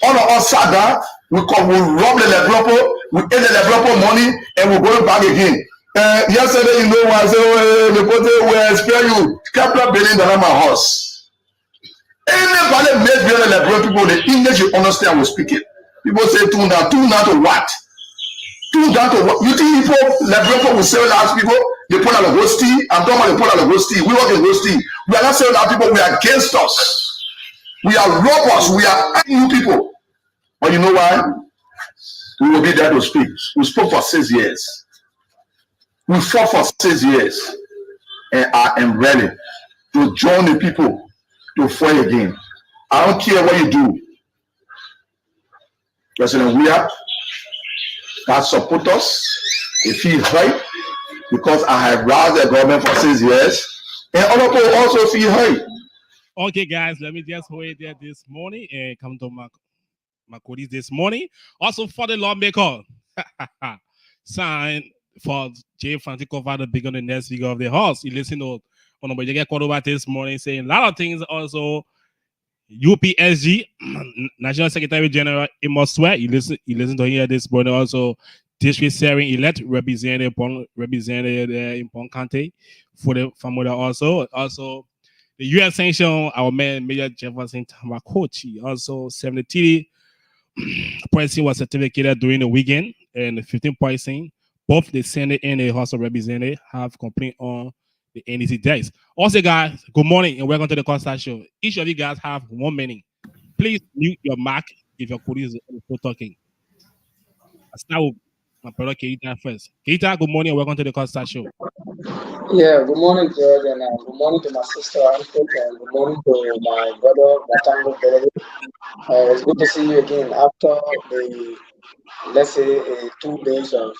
All of us sat down. We rob the developer, we ate the developer money, and we're going back again. Yesterday, you know, I said, we spare you. Capital building the my house. Anybody made the Liberian people, the English you understand will speak it. People say, tune down to what? Tune down to what? You think people, Liberian people will sell out people? They put out a ghosty. I'm talking about they put out a ghosty. We work in ghosty. We are not selling out people, we are against us. We are robbers, we are you people. But you know why? We will be there to speak. We spoke for 6 years. We fought for 6 years. And I am ready to join the people to fight again. I don't care what you do. President Weah that support us. If he right, because I have roused the government for 6 years. And other people also feel hurt. Okay, guys, let me just wait there this morning and come to my colleagues this morning. Also for the lawmaker, sign for J. Francisco for the big on the next speaker of the House. You listen to one of get called over this morning saying a lot of things. Also, UPSG, National Secretary General Amos Sweat. You listen to here this morning. Also, District Sharing elect representative in Pont County for the family also. The U.S. sanction our man Major Jefferson Tamakochi. Also, 70 pricing was certificated during the weekend, and the 15 pricing. Both the Senate and the House of Representatives have complained on the NEC days. Also, guys, good morning and welcome to the Costa Show. Each of you guys have 1 minute. Please mute your mic if your colleague is still talking. I start with my brother Keita first. Keita, good morning and welcome to the Costa Show. Yeah, good morning, George, and good morning to my sister, Anthony, and good morning to my brother, Matango Belede. It's good to see you again after the let's say 2 days of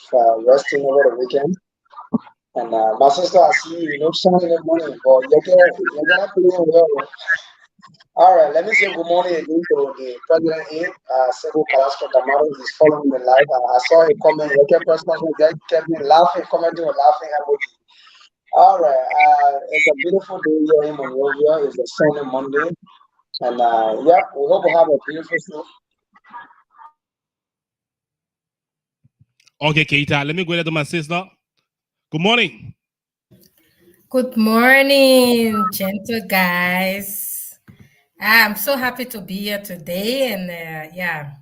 resting over the weekend. And my sister, I see sending the money, but you're gonna playing well. All right, let me say good morning again to the president here, Sebo Carrasco Damaro. He's following the live. I saw a comment. You kept person who kept me laughing, commenting or laughing emoji. All right, it's a beautiful day here in Monrovia. It's a sunny Monday, and yeah, we hope we have a beautiful show. Okay, Keita, let me go there to my sister. Good morning. Good morning, gentle guys. I'm so happy to be here today, and yeah,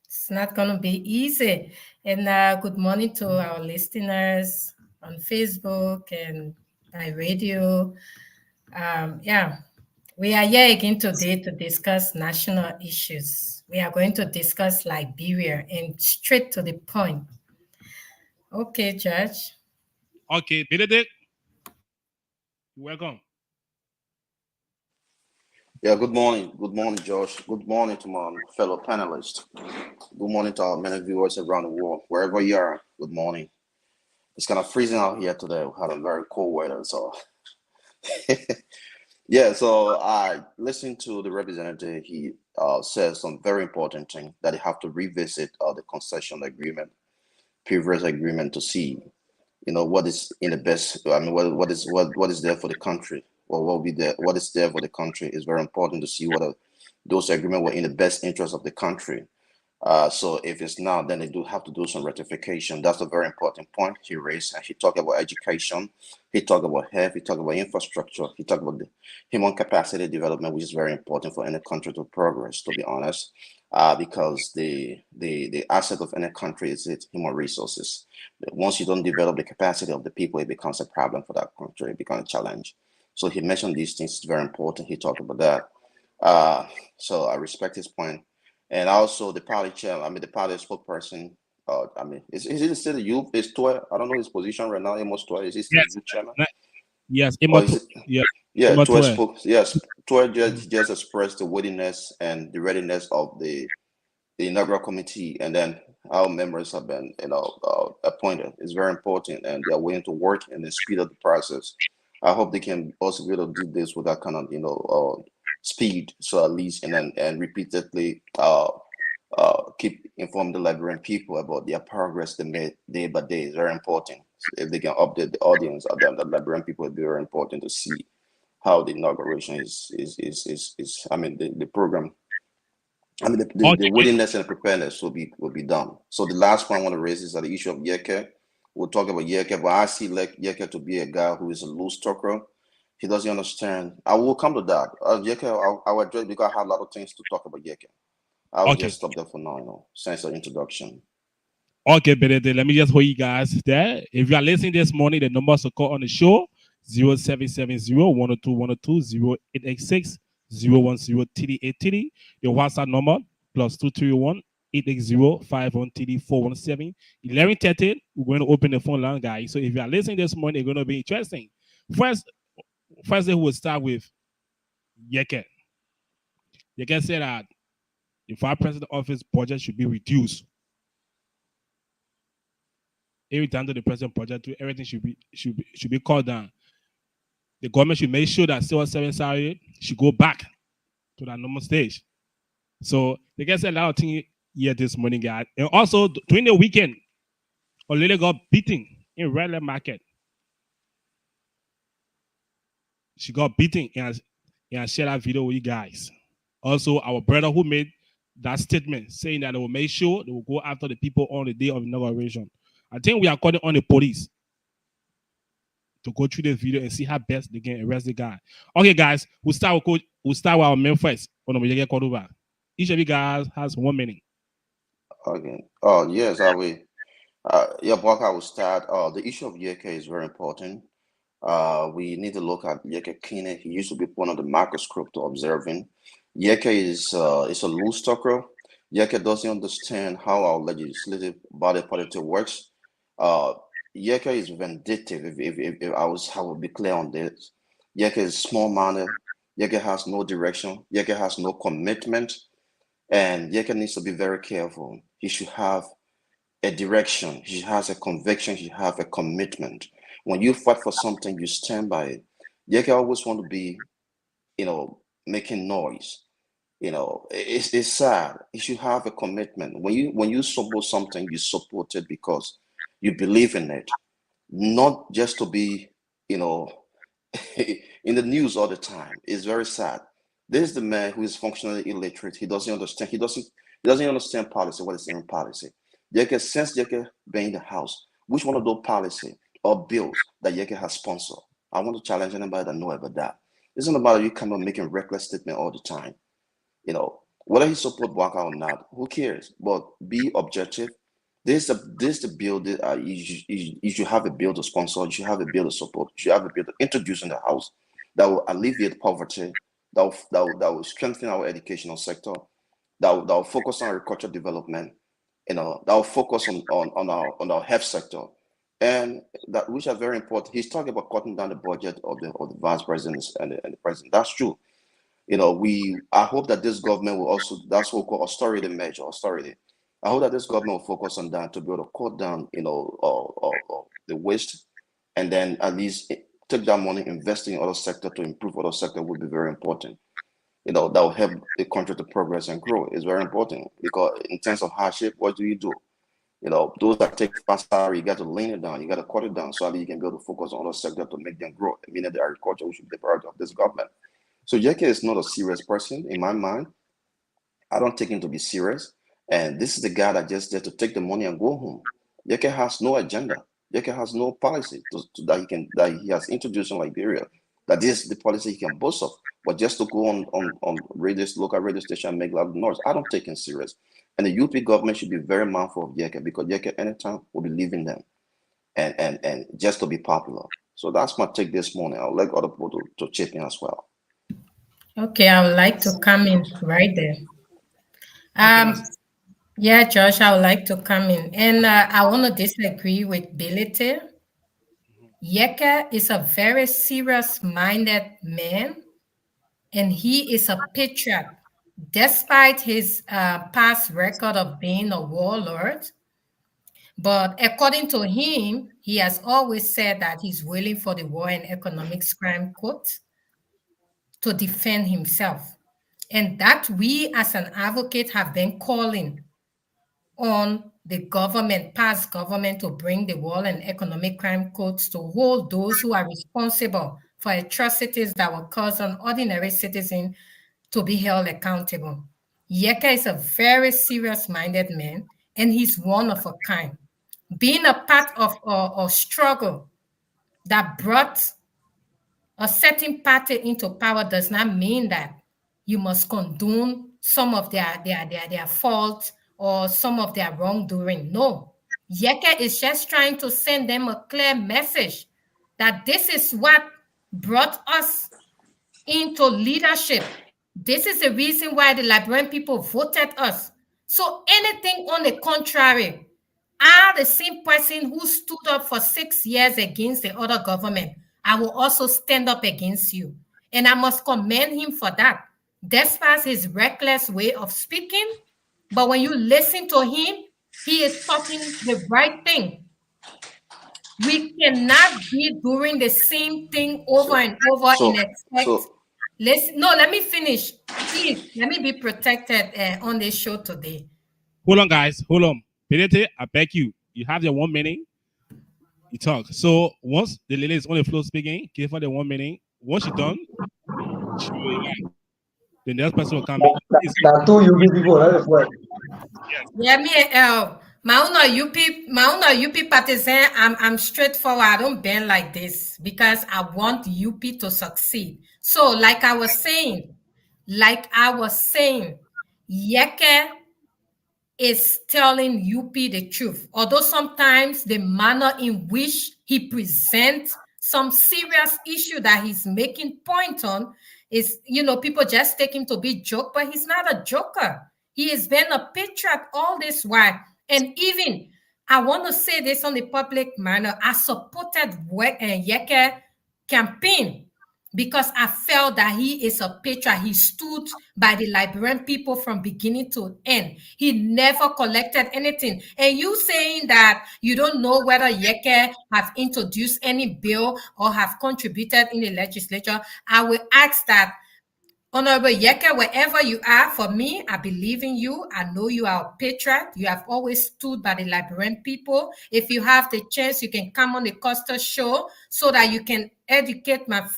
it's not going to be easy. And good morning to our listeners on Facebook and by radio. Yeah, we are here again today to discuss national issues. We are going to discuss Liberia and straight to the point. Okay, Judge. Okay, Benedict. Welcome. Yeah, good morning. Good morning, Josh. Good morning to my fellow panelists. Good morning to our many viewers around the world, wherever you are. Good morning. It's kind of freezing out here today. We had a very cold weather, so yeah. So I listened to the representative. He says some very important thing that they have to revisit the concession agreement, previous agreement, to see what is in the best. I mean, what is there for the country, or what will be there, what is there for the country is very important to see whether those agreements were in the best interest of the country. So if it's not, then they do have to do some rectification. That's a very important point he raised. And he talked about education, he talked about health, he talked about infrastructure, he talked about the human capacity development, which is very important for any country to progress, to be honest, because the asset of any country is its human resources. Once you don't develop the capacity of the people, it becomes a problem for that country, it becomes a challenge. So he mentioned these things, it's very important. He talked about that. So I respect his point. And also the party chair, I mean, the party spokesperson, I mean, is he still the youth? Is Toy, I don't know his position right now, Amos Toy, is he still the youth chairman? Yes, Or is it, yeah, Toy Toy. spoke, yes, Toy just expressed the willingness and the readiness of the inaugural committee, and then our members have been, appointed. It's very important, and they are willing to work and then speed up the process. I hope they can also be able to do this with that kind of, speed, so at least and repeatedly keep informing the Liberian people about their progress they made day by day is very important. So if they can update the audience of them, the Liberian people, it'd be very important to see how the inauguration is I mean the program. I mean the willingness and preparedness will be done. So the last point I want to raise is that the issue of Yeke. We'll talk about Yeke, but I see like Yeke to be a guy who is a loose talker. He doesn't understand. I will come to that. Yeke, I'll address because I have a lot of things to talk about Yeke. I'll just stop there for now, since the introduction. Okay, Benedict, let me just hold you guys there. If you are listening this morning, the numbers to call on the show 0770-102-102, 0886-010-3830. Your WhatsApp number +231 880-51TD417 11:30. We're going to open the phone line, guys. So if you are listening this morning, it's going to be interesting. First thing we'll start with Yeke. Yeke said that the vice president office budget should be reduced. Every time to the president budget, everything should be called down. The government should make sure that civil service salary should go back to that normal stage. So they get a lot of things here this morning, guys. And also during the weekend, a lady got beaten in Red Market. She got beaten and I shared that video with you guys. Also, our brother who made that statement saying that they will make sure they will go after the people on the day of inauguration. I think we are calling on the police to go through the video and see how best they can arrest the guy. Okay, guys, we'll start with our men first. Each of you guys has 1 minute. Okay. Oh yes, I will. Yeah, Buck, I will start. The issue of Yeke is very important. We need to look at Yeke Kine. He used to be one of the microscope to observing. Yeke is a loose talker. Yeke doesn't understand how our legislative body politic works. Yeke is vindictive. If I would be clear on this. Yeke is small-minded. Yeke has no direction. Yeke has no commitment, and Yeke needs to be very careful. He should have a direction. She has a conviction. She has a commitment. When you fight for something, you stand by it. Yeke always want to be, making noise. It's sad. You should have a commitment. When you support something, you support it because you believe in it, not just to be, you know, in the news all the time. It's very sad. This is the man who is functionally illiterate. He doesn't understand. He doesn't understand policy. What is in policy? Yeke, since Yeke been in the house, which one of those policy or bills that Yeke has sponsored? I want to challenge anybody that know about that. It's not about you come up making reckless statement all the time. Whether he support Waka or not, who cares? But be objective. This the bill that you should have a bill to sponsor. You should have a bill to support. You should have a bill to introduce in the house that will alleviate poverty. That will strengthen our educational sector. That will focus on agricultural development. That will focus on our health sector, and that which are very important. He's talking about cutting down the budget of the vice presidents and the president. That's true. I hope that this government will also, that's what we call austerity measure, austerity. I hope that this government will focus on that to be able to cut down, the waste, and then at least take that money, invest in other sector to improve other sector would be very important. That will help the country to progress and grow. It's very important because in terms of hardship, what do you do? Those that take fast salary, you got to lean it down, you got to cut it down so that you can be able to focus on other sector to make them grow. I mean, the agriculture, which should be the priority of this government. So Jeke is not a serious person in my mind. I don't take him to be serious. And this is the guy that just there to take the money and go home. Jeke has no agenda. Jeke has no policy that he has introduced in Liberia. That is the policy he can boast of. But just to go on local radio station and make loud noise, I don't take him serious. And the UP government should be very mindful of Jeke because Jeke anytime will be leaving them and just to be popular. So that's my take this morning. I'll let other people to chip in as well. Okay, I would like to come in right there. Yeah, Josh, I would like to come in. And I want to disagree with Bility. Yeka is a very serious-minded man, and he is a patriot. Despite his past record of being a warlord, but according to him, he has always said that he's willing for the War and Economics Crime Court to defend himself. And that we as an advocate have been calling on the government, past government, to bring the War and Economic Crime Courts to hold those who are responsible for atrocities that were caused on ordinary citizens to be held accountable. Yeka is a very serious-minded man, and he's one of a kind. Being a part of a struggle that brought a certain party into power does not mean that you must condone some of their faults or some of their wrongdoing. No. Yeke is just trying to send them a clear message that this is what brought us into leadership. This is the reason why the Liberian people voted us. So anything on the contrary, I, the same person who stood up for 6 years against the other government, I will also stand up against you. And I must commend him for that, despite his reckless way of speaking. But when you listen to him, he is talking the right thing. We cannot be doing the same thing over and over in expect. Let me finish. Please, let me be protected on this show today. Hold on, guys. Hold on. Benete, I beg you. You have your 1 minute. You talk. So once the lady is on the floor speaking, give her the 1 minute. Once you're done, the next person will come in. Now, two UB people, that is what. Yeah, me, my UP partisan, I'm straightforward. I don't bend like this because I want UP to succeed. So, like I was saying, Yeke is telling UP the truth. Although sometimes the manner in which he presents some serious issue that he's making point on is, people just take him to be joke, but he's not a joker. He has been a patriot all this while. And even, I want to say this on the public manner, I supported Yeke campaign because I felt that he is a patriot. He stood by the Liberian people from beginning to end. He never collected anything. And you saying that you don't know whether Yeke have introduced any bill or have contributed in the legislature, I will ask that Honorable Yeke, wherever you are, for me, I believe in you. I know you are a patriot. You have always stood by the Liberian people. If you have the chance, you can come on the Costa Show so that you can educate my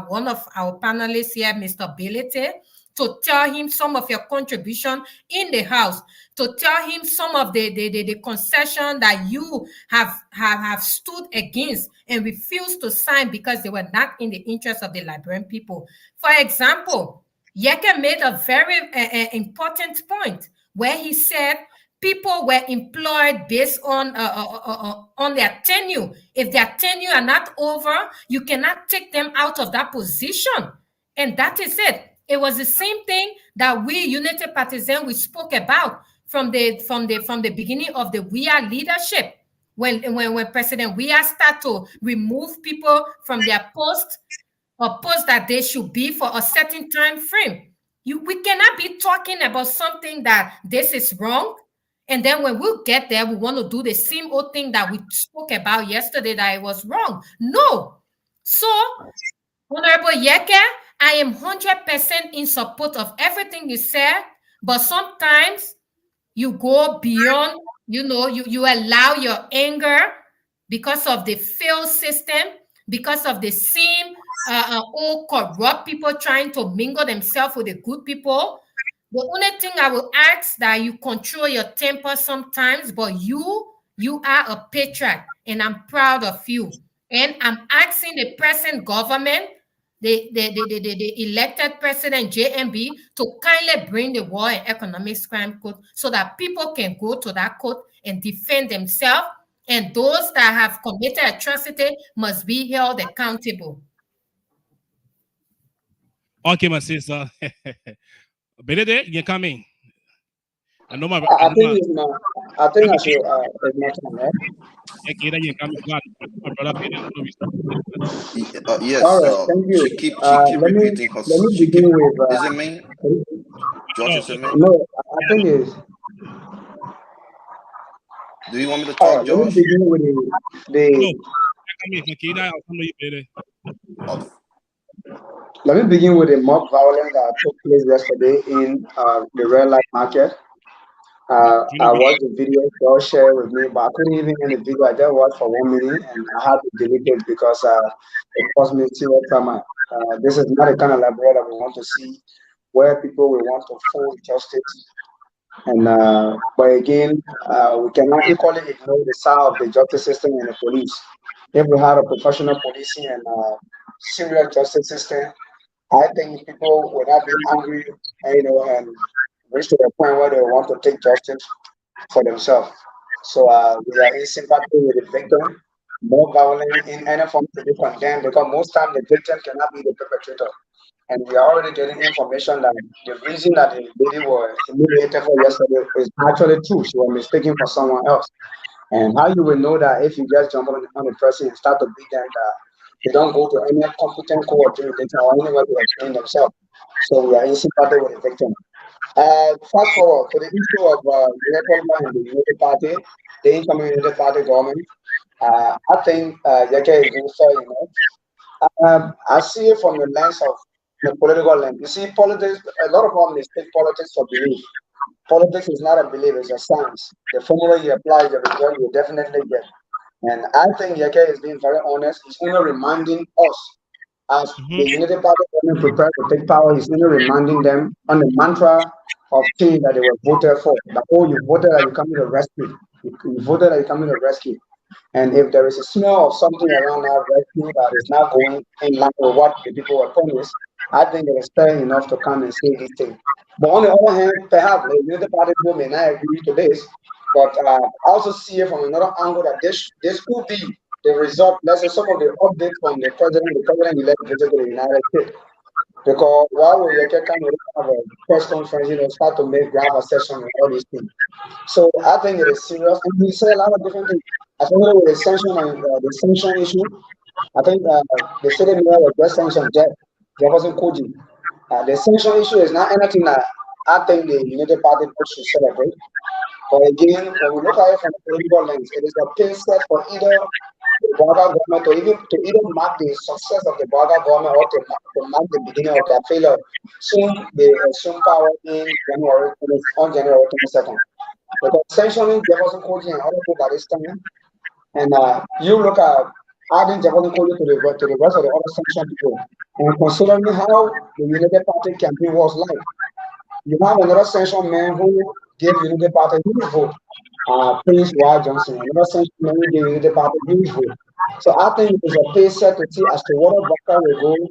one of our panelists here, Mr. Bilete, to tell him some of your contribution in the House, to tell him some of the concession that you have stood against and refused to sign because they were not in the interest of the Liberian people. For example, Yeke made a very important point where he said people were employed based on their tenure. If their tenure are not over, you cannot take them out of that position. And that is it. It was the same thing that we Unity Partisans we spoke about from the beginning of the WIA leadership. When President WIA start to remove people from their post or post that they should be for a certain time frame. We cannot be talking about something that this is wrong. And then when we get there, we want to do the same old thing that we spoke about yesterday that it was wrong. No. So, Honorable Yeke, I am 100% in support of everything you said, but sometimes you go beyond, you allow your anger because of the failed system, because of the same old corrupt people trying to mingle themselves with the good people. The only thing I will ask that you control your temper sometimes, but you are a patriot, and I'm proud of you. And I'm asking the present government, the elected president JMB, to kindly bring the War and Economics Crime Code so that people can go to that code and defend themselves. And those that have committed atrocity must be held accountable. Okay, my sister. Benedict, you coming? I know my. I think it's my. I think I should. It's my turn, right? Yes. All right. Thank you. She keep Let me repeating her. She keep. begin with. Is it me? George, is it me? No, I think it's. Do you want me to All talk, right. Let me George? begin with the. Let me begin with the mob violence that took place yesterday in the red light market. I watched the video George shared with me, but I couldn't even end the video. I just watched for 1 minute and I had to delete it because it caused me serious trauma. This is not the kind of Liberia that we want to see, where people will want to full justice. And but again, we cannot equally ignore the side of the justice system and the police. If we had a professional policing and serious justice system, I think people would not be angry, and reach to the point where they want to take justice for themselves. So we are in sympathy with the victim. More violence in any form to be condemned because most time the victim cannot be the perpetrator. And we are already getting information that the reason that the lady was humiliated for yesterday is actually true. She was mistaken for someone else. And how you will know that if you just jump on the person and start to beat them, that they don't go to any competent court jurisdiction or anywhere to explain themselves. So we are in sympathy with the victim. Fast forward to the issue of Republican and the Unity Party, the incoming Unity Party government. I think Yeke is doing fair enough. I see it from the lens of the political lens. You see, politics, a lot of them mistake politics for belief. Politics is not a belief, it's a science. The formula you apply, the result you definitely get. And I think Yeke is being very honest. He's only reminding us, as the Unity Party government prepared to take power, he's only reminding them on the mantra of things that they were voted for. That, oh, you voted that you come to the rescue. You voted that you come to the rescue. And if there is a smell of something around our rescue that is not going in line with what the people were promised, I think it is fair enough to come and say this thing. But on the other hand, perhaps the Unity Party people may not agree to this, but I also see it from another angle that this could be the result. Let's say some of the updates from the president-elect visit to the United States. Because why will you kind of have a press conference, start to make grab accession and all these things. So I think it is serious. And we say a lot of different things. Especially with the sanction issue, I think the city mayor was just sanctioned Jefferson Koji. The sanction issue is not anything that I think the United Party should celebrate. But again, when we look at it from a political lens, it is a pace set for either the Baga government to either mark the success of the Baga government or to mark the beginning of their failure. Soon they assume power on January 22nd. Because sanctioning Jefferson Koji and other people by this time, and you look at adding Jefferson Koji to the rest of the other sanctioned people, and considering how the United Party campaign was like, you have another sanctioned man who gave Unity Party huge vote, Prince Y. Johnson, another sanctioned man who gave Unity Party huge vote. So I think there's a pace set to see as to whether Baka will go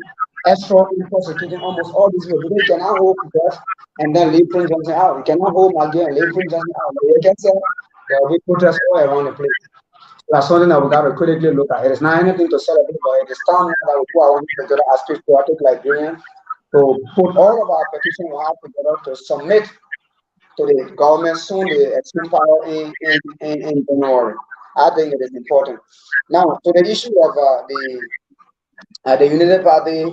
extra in prosecuting almost all these people. They cannot hold Jeff and then leave Prince Johnson out. You cannot hold McGill and leave Prince Johnson out. They can say there will be protests all around the place. That's something that we got to critically look at. It is not anything to celebrate, but it is time now that we put our together as patriotic Liberians to put all of our petitions we have together to submit to the government soon the extreme power in January. I think it is important. Now, to the issue of the United Party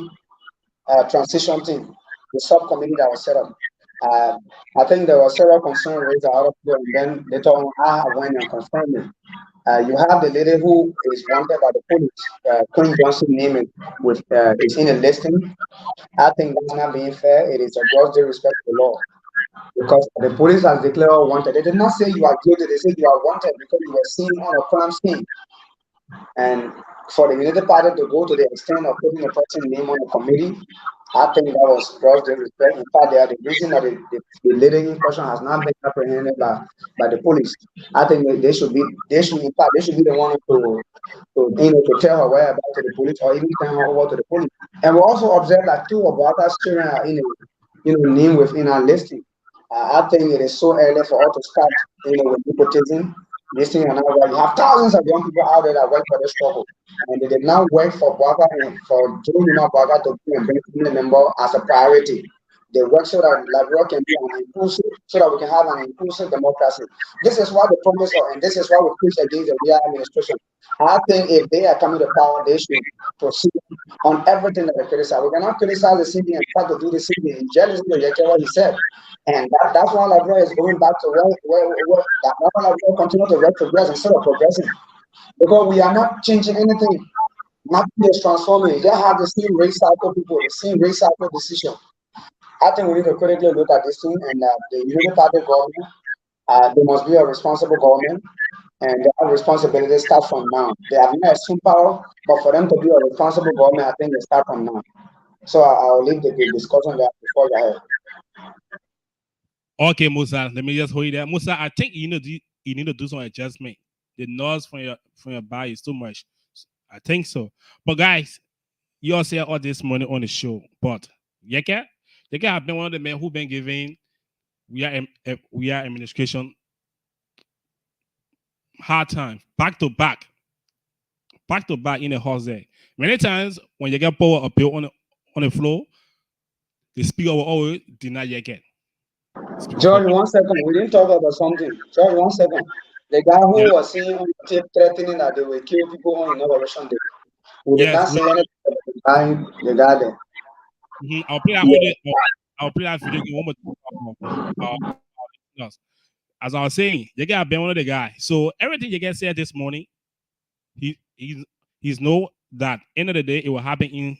transition team, the subcommittee that was set up. I think there were several concerns raised out of people, and then later on, I went and confirmed it. You have the lady who is wanted by the police, Queen Johnson name with is in a listing. I think that's not being fair. It is a gross disrespect to the law because the police has declared wanted. They did not say you are guilty. They said you are wanted because you were seen on a crime scene. And for the United Party to go to the extent of putting a person's name on a committee, I think that was gross disrespect. In fact, they are the reason that the lady in question has not been apprehended by the police. I think they should be the one to tell her whereabouts to the police or even turn her over to the police. And we also observed that two of our children are in name within our listing. I think it is so early for us to start with nepotism. This thing and now you have thousands of young people out there that work for this struggle. And they did not work for Baga and for Joe Baga to be a family member as a priority. They work so that Liberia can be an inclusive, so that we can have an inclusive democracy. This is what the promise of, and this is why we preach against the real administration. I think if they are coming to power, they should proceed on everything that they criticize. We cannot criticize the city and try to do the city in jealousy of what he said. And that's why Liberia is going back to where that Liberia continue to retrogress instead of progressing. Because we are not changing anything. Nothing is transforming. They have the same race cycle people, the same race cycle decision. I think we need to critically look at this thing, and the United Party government, they must be a responsible government, and their responsibility starts from now. They have not assumed power, but for them to be a responsible government, I think they start from now. So I'll leave the discussion there before you ahead. Okay, Musa, let me just hold you there. Musa, I think you need to do some adjustment. The noise from your body is too much. I think so. But guys, you all say all this money on the show, but Yeka have been one of the men who've been giving we are administration hard time, back to back in the house there. Many times when you get power appeal on the floor, the speaker will always deny you again. George, 1 second. We didn't talk about something. George, 1 second. The guy who was seeing on the tape threatening that they will kill people on inauguration day. We did not say anything about the guy there. I'll play that video. I'll play that video one more time. As I was saying, you guys been one of the guys. So everything you guys said this morning, he's know that end of the day it will happen in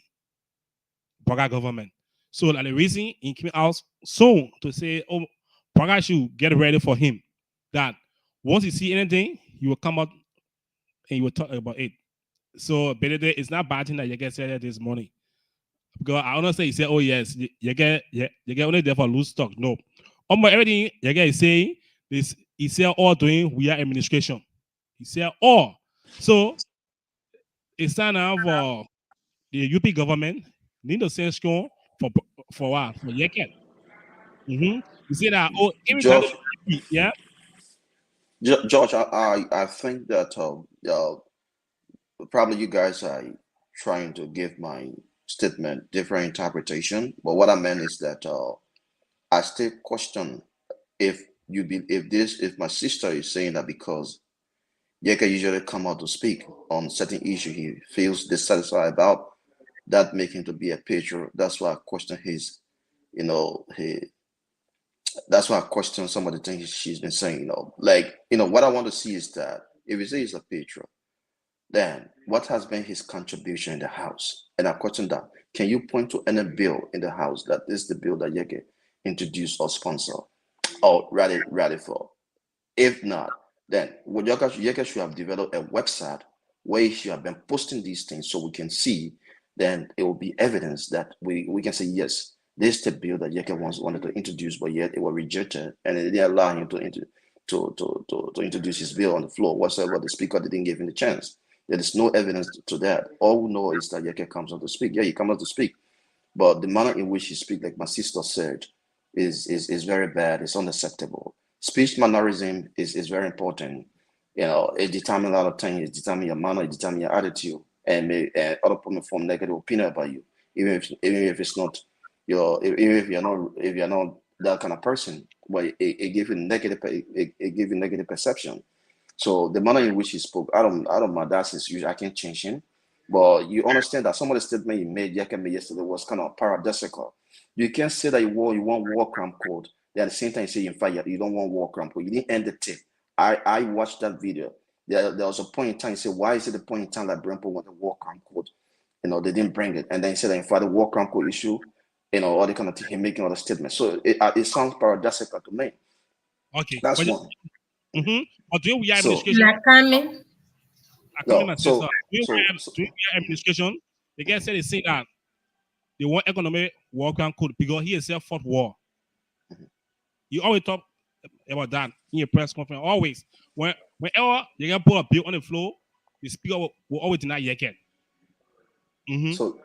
Baga government. So like the reason he came out soon to say, oh, Baga should get ready for him. That once you see anything, he will come out and he will talk about it. So Benedict, it's not bad thing that you guys said this morning. Because I honestly he said, oh yes, you get only there for loose stock. No. Almost everything you guys is saying this he said all doing we are administration. He said all. So it's time now for the UP government need to send strong for what? For Yeket. You see that every George, time yeah. George, I think that probably you guys are trying to give my statement different interpretation, but what I meant is that I still question if my sister is saying that because Yeke usually come out to speak on certain issue he feels dissatisfied about. That make him to be a patriot. That's why I question his, that's why I question some of the things she's been saying. What I want to see is that if he says he's a patriot, then what has been his contribution in the House? And I question that. Can you point to any bill in the House that is the bill that Yeke introduced or sponsor or rally for? If not, then Yeke should have developed a website where he should have been posting these things so we can see. Then it will be evidence that we can say, yes, this is the bill that Yeke wanted to introduce, but yet it was rejected, and it didn't allow him to introduce his bill on the floor whatsoever. The speaker didn't give him the chance. There is no evidence to that. All we know is that Yeke comes out to speak. Yeah, he comes out to speak, but the manner in which he speaks, like my sister said, is very bad. It's unacceptable. Speech mannerism is very important. It determines a lot of things. It determines your manner, it determines your attitude, and other people form negative opinion about you, even if it's not if you're not that kind of person. But it gives you negative perception. So the manner in which he spoke, I don't mind that since I can't change him. But you understand that some of the statement you made yesterday was kind of paradoxical. You can't say that you want war crime code, then at the same time you say in fact you don't want war crime code. You didn't end the tip. I watched that video. There was a point in time you say, why is it the point in time that Brempo want the war crime code? They didn't bring it. And then he said that in fact the war crime code issue, all the kind of thing, he making other statements. So it sounds paradoxical to me. Okay. That's one. But do we have So- administration? No, so Administration, the guy said they say that they want economic war crime code because he himself fought war. You always talk about that in your press conference. Always, whenever you can put a bill on the floor, the speaker will always deny Yeke. So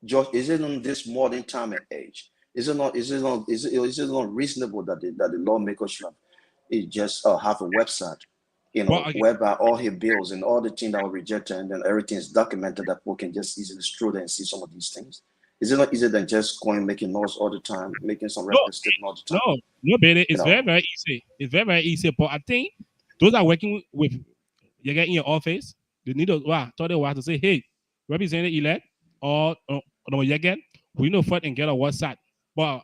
George, is it in this modern time and age? Is it not reasonable that the lawmakers should just have a website, whereby all his bills and all the things that were rejected and then everything is documented that people can just easily scroll there and see some of these things? Is it not easier than just going making noise all the time, making some record statement all the time? No, baby, it's very, very easy. It's very, very easy. But I think those are working with you get in your office, they need to to say, hey, representative elect or you get, we know first and get a website. But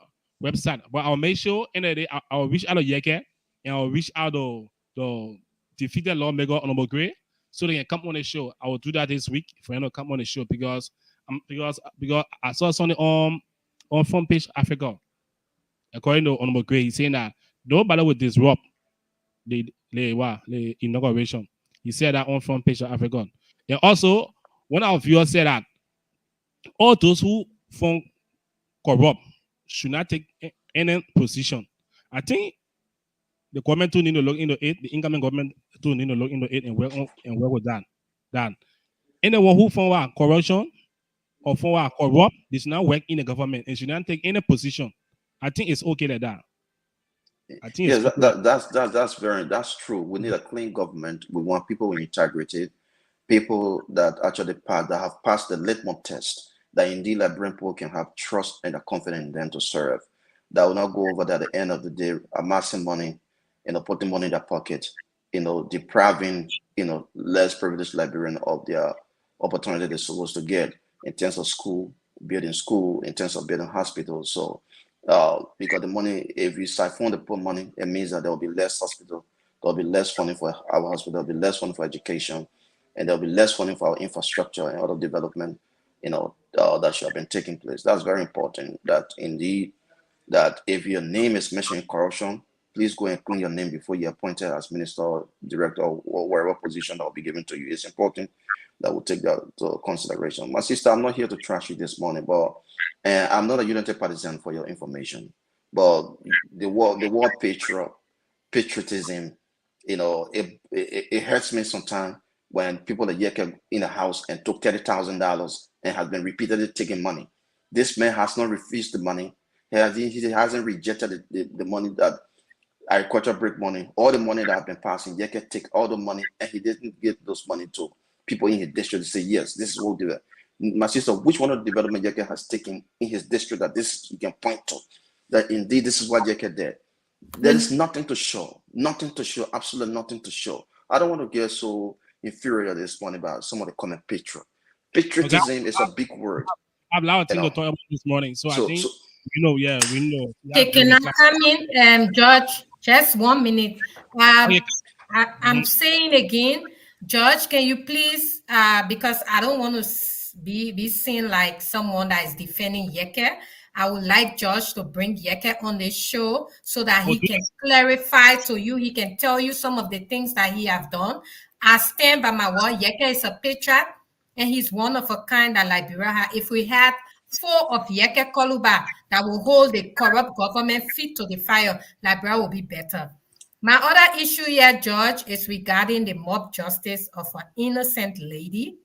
I'll make sure in the day I'll reach out to Yeke and I'll reach out to the defeated lawmaker on Gray so they can come on the show. I will do that this week for them to come on the show because I saw something on front page Africa. According to Honorable Gray, he's saying that nobody will disrupt the inauguration. He said that on front page of Africa. And also, one of our viewers said that all those who found corrupt should not take any position. I think the government too need to look into it. The incoming government too need to look into it and work with that. Anyone who found corruption or found corrupt, they should not work in the government and should not take any position. I think it's okay like that. I think that's true. We need a clean government. We want people with integrity, people that actually have passed the litmus test, that indeed like people can have trust and a confidence in them to serve. That will not go over there at the end of the day, amassing money, putting money in their pocket, depriving, less privileged Liberian of their opportunity they're supposed to get in terms of building school, in terms of building hospitals. So because the money, if you siphon the poor money, it means that there will be less hospital, there will be less funding for our hospital, there will be less funding for education, and there will be less funding for our infrastructure and other development, that should have been taking place. That's very important. That indeed, that if your name is mentioning corruption, please go and clean your name before you're appointed as minister, director, or wherever position that will be given to you. It's important that we'll take that to consideration. My sister, I'm not here to trash you this morning, but I'm not a United partisan for your information. But the word patriotism, it hurts me sometimes when people are Yeke in a house and took $30,000 and has been repeatedly taking money. This man has not refused the money. He hasn't rejected the money that agriculture break money, all the money that have been passing. Yeke take all the money and he didn't give those money to people in his district to say, yes, this is what we'll do. My sister, which one of the development Yeke has taken in his district that this you can point to, that indeed this is what Yeke did? There is nothing to show. Nothing to show, absolutely nothing to show. I don't want to get so inferior at this point about some of the comment patriotism is a big word. I have a lot of things to talk about this morning, so I think we know. Okay, can I come in, George? Just 1 minute. I'm saying again, George, can you please, because I don't want to be seen like someone that is defending Yeke. I would like George to bring Yeke on the show so that he can clarify to you. He can tell you some of the things that he have done. I stand by my word. Yeke is a patriot, and he's one of a kind that Liberia. If we had 4 of Yeke Koluba that will hold the corrupt government feet to the fire, Liberia will be better. My other issue here, George, is regarding the mob justice of an innocent lady.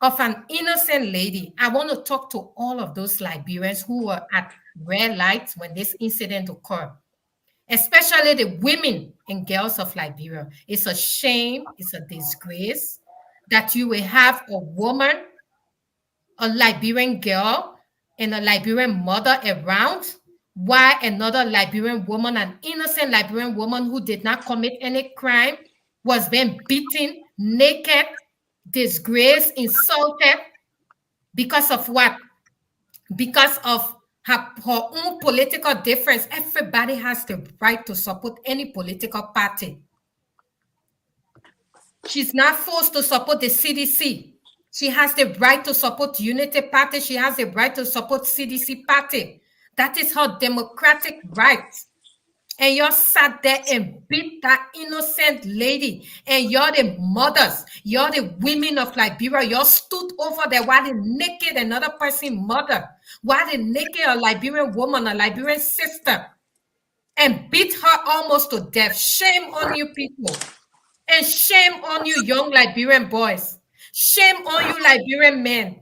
Of an innocent lady. I want to talk to all of those Liberians who were at red lights when this incident occurred, especially the women and girls of Liberia. It's a shame, it's a disgrace that you will have a woman, a Liberian girl, and a Liberian mother around, while another Liberian woman, an innocent Liberian woman who did not commit any crime, was being beaten, naked, disgraced, insulted, because of what? Because of her own political difference. Everybody has the right to support any political party. She's not forced to support the CDC. She has the right to support Unity Party. She has the right to support CDC Party. That is her democratic right. And you sat there and beat that innocent lady. And you're the mothers. You're the women of Liberia. You stood over there while the naked another person mother. While the naked a Liberian woman, a Liberian sister. And beat her almost to death. Shame on you people. And shame on you young Liberian boys. Shame on you Liberian men.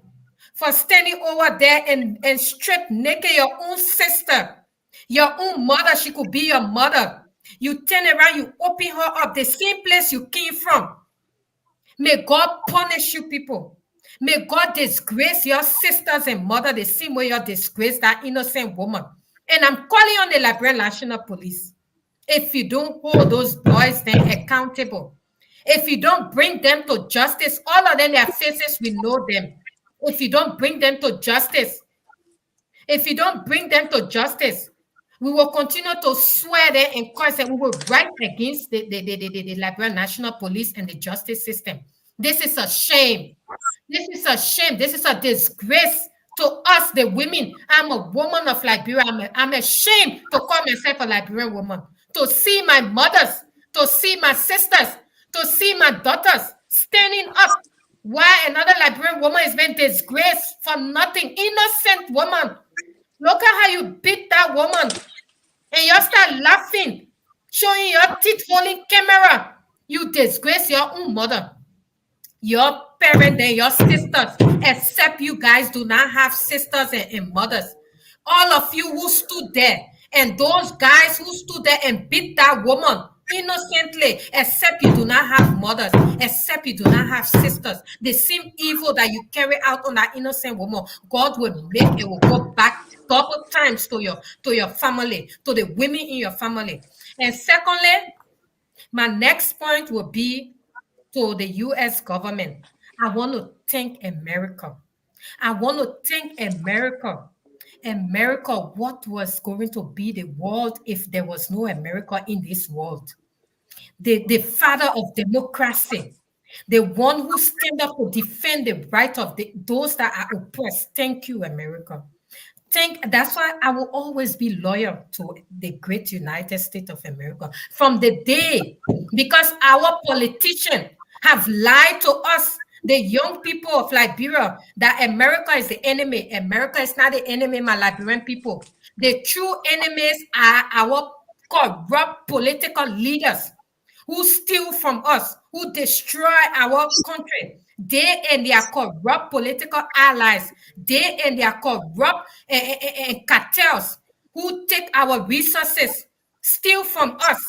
For standing over there and strip naked your own sister. Your own mother, she could be your mother. You turn around, you open her up, the same place you came from. May God punish you people. May God disgrace your sisters and mother the same way you disgrace that innocent woman. And I'm calling on the Liberian National Police. If you don't hold those boys then accountable, if you don't bring them to justice, all of them, their faces, we know them. If you don't bring them to justice, we will continue to swear there and curse that we will write against the Liberian National Police and the justice system. This is a shame. This is a shame. This is a disgrace to us, the women. I'm a woman of Liberia. I'm ashamed to call myself a Liberian woman. To see my mothers, to see my sisters, to see my daughters standing up while another Liberian woman is being disgraced for nothing. Innocent woman. Look at how you beat that woman. And you start laughing, showing your teeth holding camera. You disgrace your own mother, your parent, and your sisters, except you guys do not have sisters and mothers. All of you who stood there, and those guys who stood there and beat that woman innocently, except you do not have mothers, except you do not have sisters. The same evil that you carry out on that innocent woman, God will make it will go back double times to your family, to the women in your family. And secondly, my next point will be to the U.S. government. I want to thank America. I want to thank America. America, what was going to be the world if there was no America in this world? The father of democracy, the one who stand up to defend the right of those that are oppressed. Thank you, America. That's why I will always be loyal to the great United States of America from the day, because our politicians have lied to us, the young people of Liberia, that America is the enemy. America is not the enemy, my Liberian people. The true enemies are our corrupt political leaders who steal from us, who destroy our country. They and their corrupt political allies, they and their corrupt cartels who take our resources, steal from us.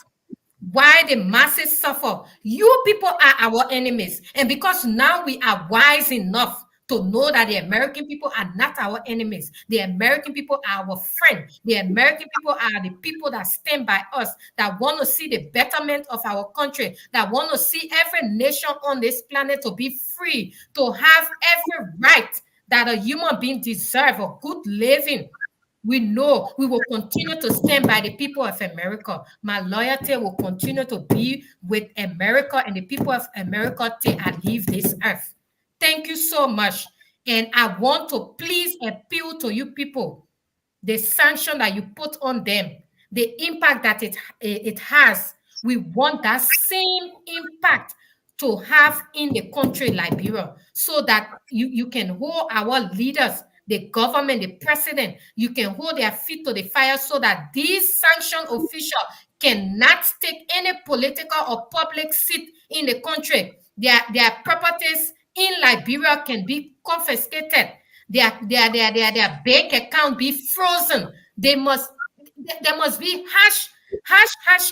Why the masses suffer? You people are our enemies. And because now we are wise enough to know that the American people are not our enemies. The American people are our friend. The American people are the people that stand by us, that want to see the betterment of our country, that want to see every nation on this planet to be free, to have every right that a human being deserves, a good living. We know we will continue to stand by the people of America. My loyalty will continue to be with America and the people of America till I leave this earth. Thank you so much. And I want to please appeal to you people, the sanction that you put on them, the impact that it has. We want that same impact to have in the country Liberia, so that you can hold our leaders, the government, the president, you can hold their feet to the fire, so that these sanctioned officials cannot take any political or public seat in the country. Their properties in Liberia can be confiscated. Their bank account be frozen. There must be harsh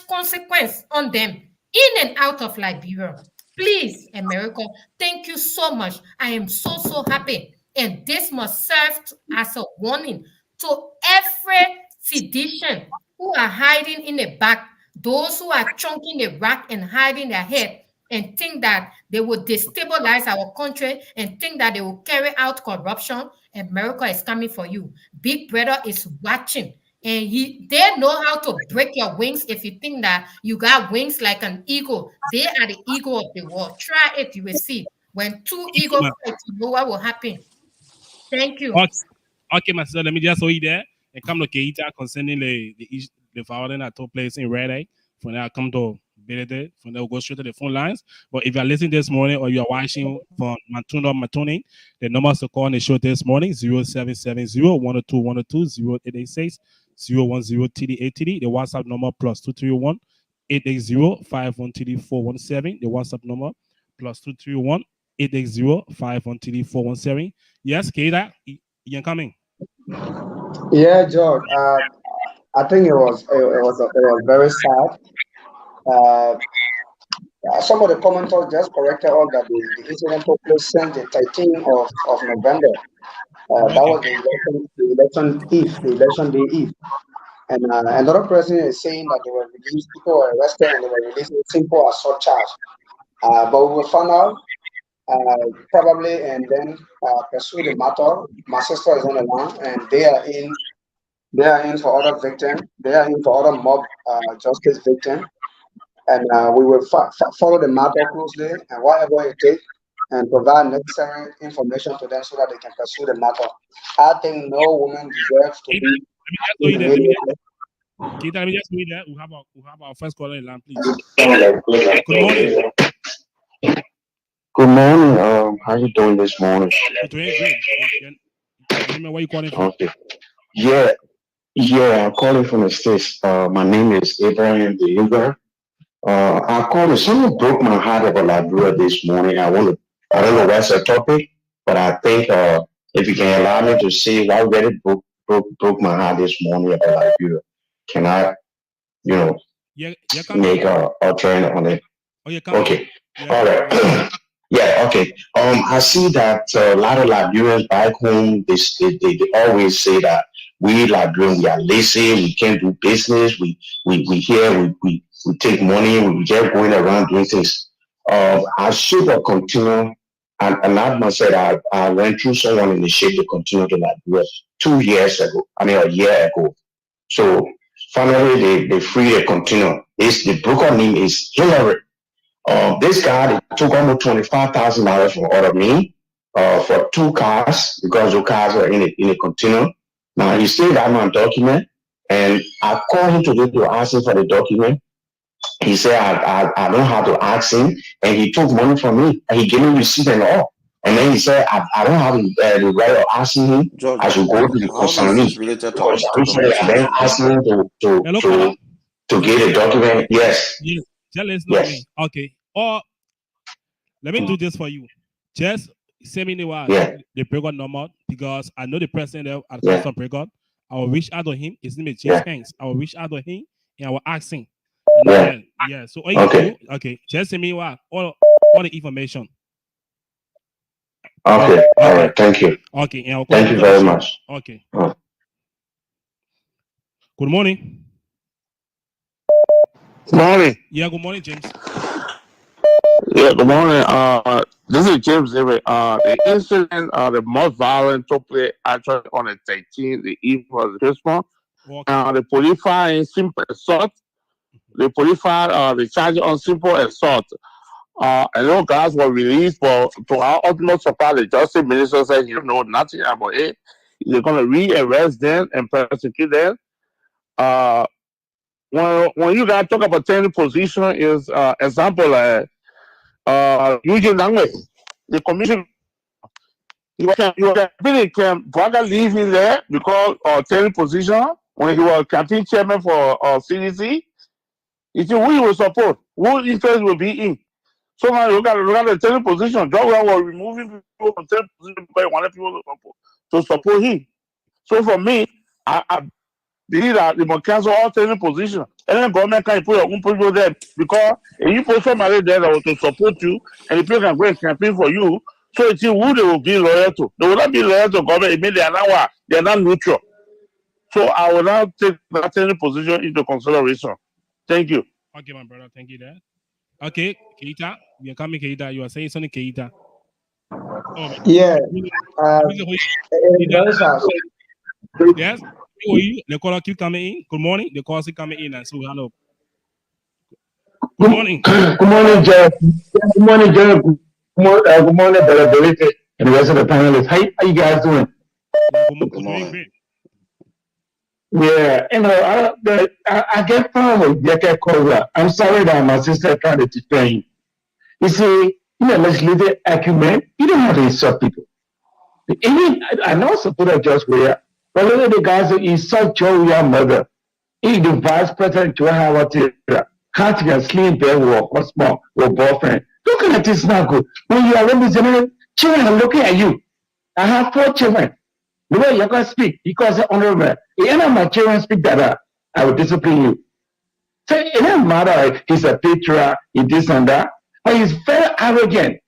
consequence on them in and out of Liberia. Please, America, thank you so much. I am so happy. And this must serve as a warning to every sedition who are hiding in the back, those who are chunking the rock and hiding their head and think that they will destabilize our country and think that they will carry out corruption. America is coming for you. Big Brother is watching. And they know how to break your wings. If you think that you got wings like an eagle, they are the eagle of the world. Try it, you will see. When two eagles fight, you know what will happen. Thank you. Okay, my sister, let me just hold you there and come to Keita concerning the violence that took place in Red Eye. From there, I come to Benedict. From there, we'll go straight to the phone lines. But if you're listening this morning or you're watching from Matuna, the numbers to call on the show this morning 0770 102 102 0886 010 TD8TD. The WhatsApp number plus 231 880 51TD 417. The WhatsApp number plus 231 880 51TD 417. Yes, Keita, you're coming. Yeah, George. I think it was very sad. Some of the commenters just corrected all that the incident took place since the 13th of November. That was the election day eve. And another person is saying that they were released, people were arrested and they were released with simple assault charge. But we will find out probably and then pursue the matter. My sister is on the line and they are in for other victims. They are in for other mob justice victims. And we will follow the matter closely and whatever it takes and provide necessary information to them so that they can pursue the matter. I think no woman deserves to be in the media. Keita, let me just read that. We have our first caller in line, please. Good morning. Good morning. How you doing this morning? You're doing great. Where you calling from? Okay. I'm calling from the States. My name is Abraham Deliver. I called. Someone broke my heart about Liberia this morning. I don't know what's the topic, but I think if you can allow me to say why really broke my heart this morning about Liberia. Can I, make a turn on it? Okay. All right. Yeah, okay. I see that a lot of Liberians back home, they always say that we Liberians, we are lazy, we can't do business, we here, we take money, we just going around doing things. I should have continued, and not myself, I went through someone in the shape to continue to Liberia 2 years ago, a year ago. So finally, they free to continue. The broker name is Hillary. This guy took almost $25,000 from out of me for 2 cars because the cars are in a container. Now he still got my document, and I called him today to ask him for the document. He said I don't have to ask him, and he took money from me, and he gave me receipt and all. And then he said I don't have the right of asking him. George, I should go to the consignee. Then ask him to get a document. Yes. Tell us not me. Okay. Or let me do this for you. Just send me the breakout number because I know the person there at Costa Breakout. I will reach out to him. His name is James Hanks. I will reach out to him and I will ask him. Yeah. So all you do, just send me all the information. Okay. All right. Thank you. Okay. And Thank you very much. Okay. Good morning. Good morning. Yeah, good morning, James. Yeah, good morning. This is James David. The incident, the most violent took place actually on the 13th, the eve of the Christmas. The police fired simple assault. The police fired the charge on simple assault. I know guys were released, but to our utmost surprise, the justice minister said he don't know nothing about it. They're going to re-arrest them and prosecute them. When you guys talk about taking position, is example Eugene Langway, the commission. You can brother leave him there because taking position when he was campaign chairman for CDC. You see, who he will support, who interest will be in. So now you got the taking position. John was removing people from taking position because he wanted people to support him. So for me, I believe that they must cancel all taking position. And then government can put your own people there because if you put somebody there that will to support you and the people can go and campaign for you, so it's who they will be loyal to. They will not be loyal to government. It means they are not neutral. So I will now take that taking position into consideration. Thank you. Okay, my brother. Thank you, Dad. Okay, Keita, you are coming, Keita. You are saying something, Keita. Oh, Yeah. Yes. The caller keep coming in. Good morning. The caller keep coming in, and so hello. Good morning. Good morning, Jeff. Good morning, Jeff. Good morning, Brother Belite, and the rest of the panelists. How you guys doing? Good morning. Yeah, I get problem with Yeke Koga. I'm sorry that my sister tried to train. You see, legislative acumen, you don't have to insult people. Even I know support of George Weah, but look at the guys who insult Joe Weah's mother. He's the vice president Joe Howard Taylor. Can't get slim bear or small or boyfriend. Looking at this not good. When you are representing children are looking at you. I have 4 children. The way you can speak, because honorable. If any of my children speak that, I will discipline you. So it doesn't matter. He's a patriot, he this and that, but he's very arrogant.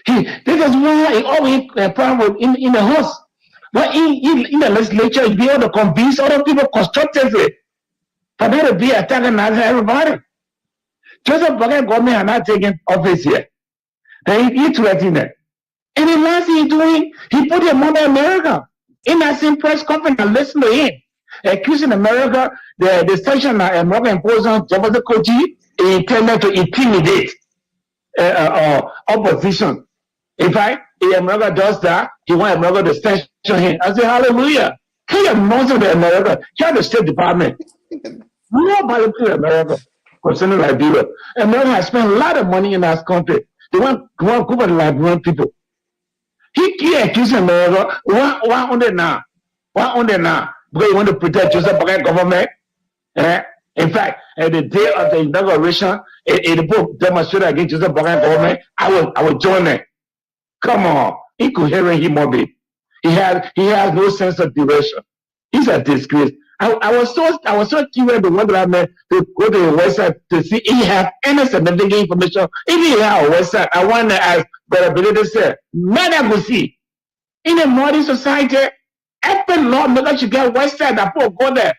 This is why he always problem in the house. But in the legislature, he'll be able to convince other people constructively. For there to be attacking everybody. Joseph Biden government are not taking office here. And he threatened it. And the last thing he's doing, he put him on America. In that same press conference, and listen to him. Accusing America, the sanction that America imposed on Jefferson Koji, intended to intimidate opposition. In fact, if America does that, he wants America to sanction him. I say, hallelujah. He have nonsense with America. He has the State Department. Nobody to America concerning Liberia. America has spent a lot of money in that country. They want to group of Liberian people. He accused America 100 now. 100 now. Because he want to protect Joseph Biden government. In fact, at the day of the inauguration, the book demonstrated against Joseph Biden government, I will join it. Come on. Incoherent human being. He has no sense of direction. He's a disgrace. I was so curious the one that I met to go to the website to see if he have any significant information. If he have a website, I want to ask Brother Benedict said, man, I will see. In a modern society, every law maker should get a website that people go there.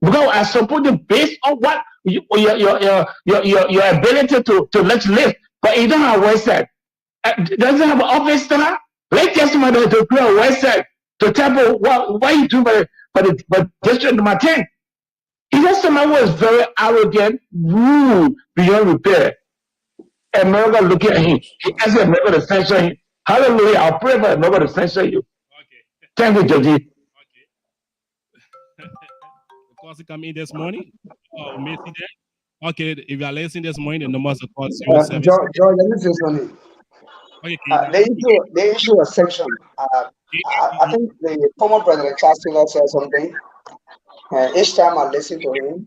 Because I support them based on what your ability to legislate. But you don't have a website. Doesn't have an office staff. Let's get somebody to create a website to tell people what you do for district number 10. He just somebody who is very arrogant, rude, beyond repair. America looking at him. He asked America to censure him. Hallelujah. I'll pray for America to censor you. Okay. Thank you, Georgie. Okay. Because he come in this morning. Okay, if you are listening this morning, the numbers are called 07. George, let me say something. Okay. They issue a section. I think the former President Charles Taylor said something. Each time I listen to him,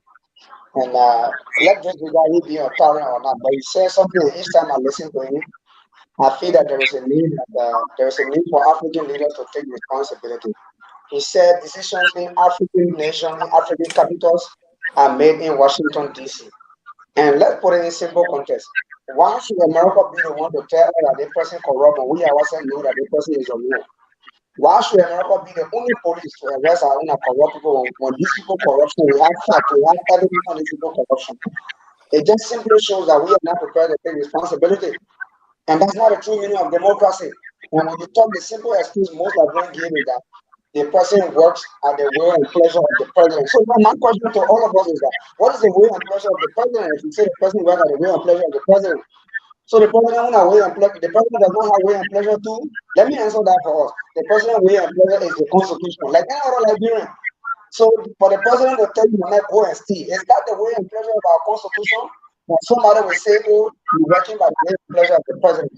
and let this guy he be a tyrant or not, but he says something each time I listen to him. I feel that there is a need for African leaders to take responsibility. He said decisions in African nations, African capitals are made in Washington, D.C. And let's put it in simple context. Why should America be the one to tell us that the person corrupt and we ourselves know that the person is a war? Why should America be the only police to arrest our own corrupt people when these people corruption, we have fact, we have evidence on these people corruption? It just simply shows that we are not prepared to take responsibility. And that's not a true meaning of democracy. And when you talk, the simple excuse most of them give is that the president works at the will and pleasure of the president. So my question to all of us is that what is the will and pleasure of the president? If you say the president works at the will and pleasure of the president, so the president will will and pleasure. The president does not have will and pleasure too. Let me answer that for us. The president will and pleasure is the constitution, like any other Liberian. So for the president to tell you not go and steal, is that the will and pleasure of our constitution? Or somebody will say, oh, you're working by the will and pleasure of the president.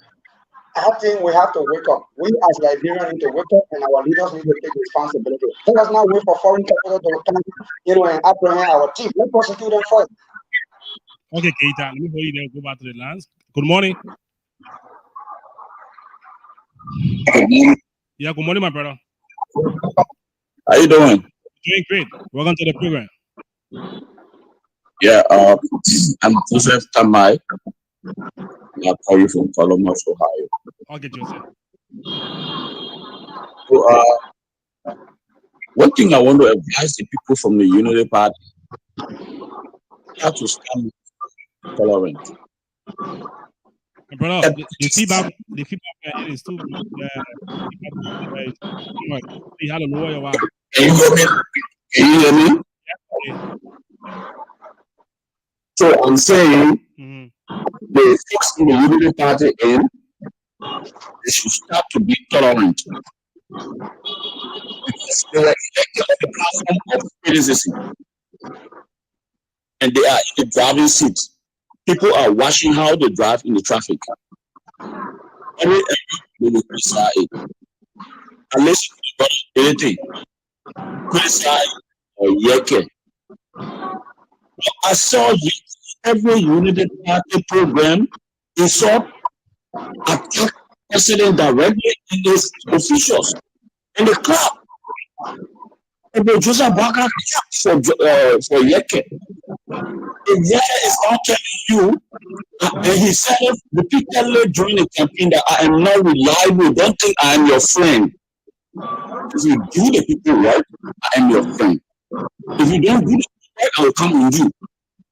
I think we have to wake up. We as Liberians need to wake up, and our leaders need to take responsibility. Let us not wait for foreign capital to come, and apprehend our team. Let's prosecute them first. Okay, Keita, let me hold you there. Go back to the lands. Good morning. Yeah, good morning, my brother. How you doing? Doing great. Welcome to the program. Yeah, I'm Joseph Tamai. I call you from Columbus, Ohio. Okay, Joseph. So, one thing I want to advise the people from the Unity Party how to stand tolerant. Brother, the feedback is too. You had a lawyer. Wow. Can you hear me? Yeah. So I'm saying the folks in the Unity Party they should start to be tolerant. Because they were elected on the platform of criticism. And they are in the driving seat. People are watching how they drive in the traffic. Every they will criticize it. Unless you got anything, criticize or yeke. I saw every United Party program insult, attack president directly and his officials in the club. But Joseph Baka for Yeke. If Yeke is not telling you, and he said it repeatedly during the campaign that I am not reliable, don't think I am your friend. If you do the people right, I am your friend. If you don't do the people right, I will come on you.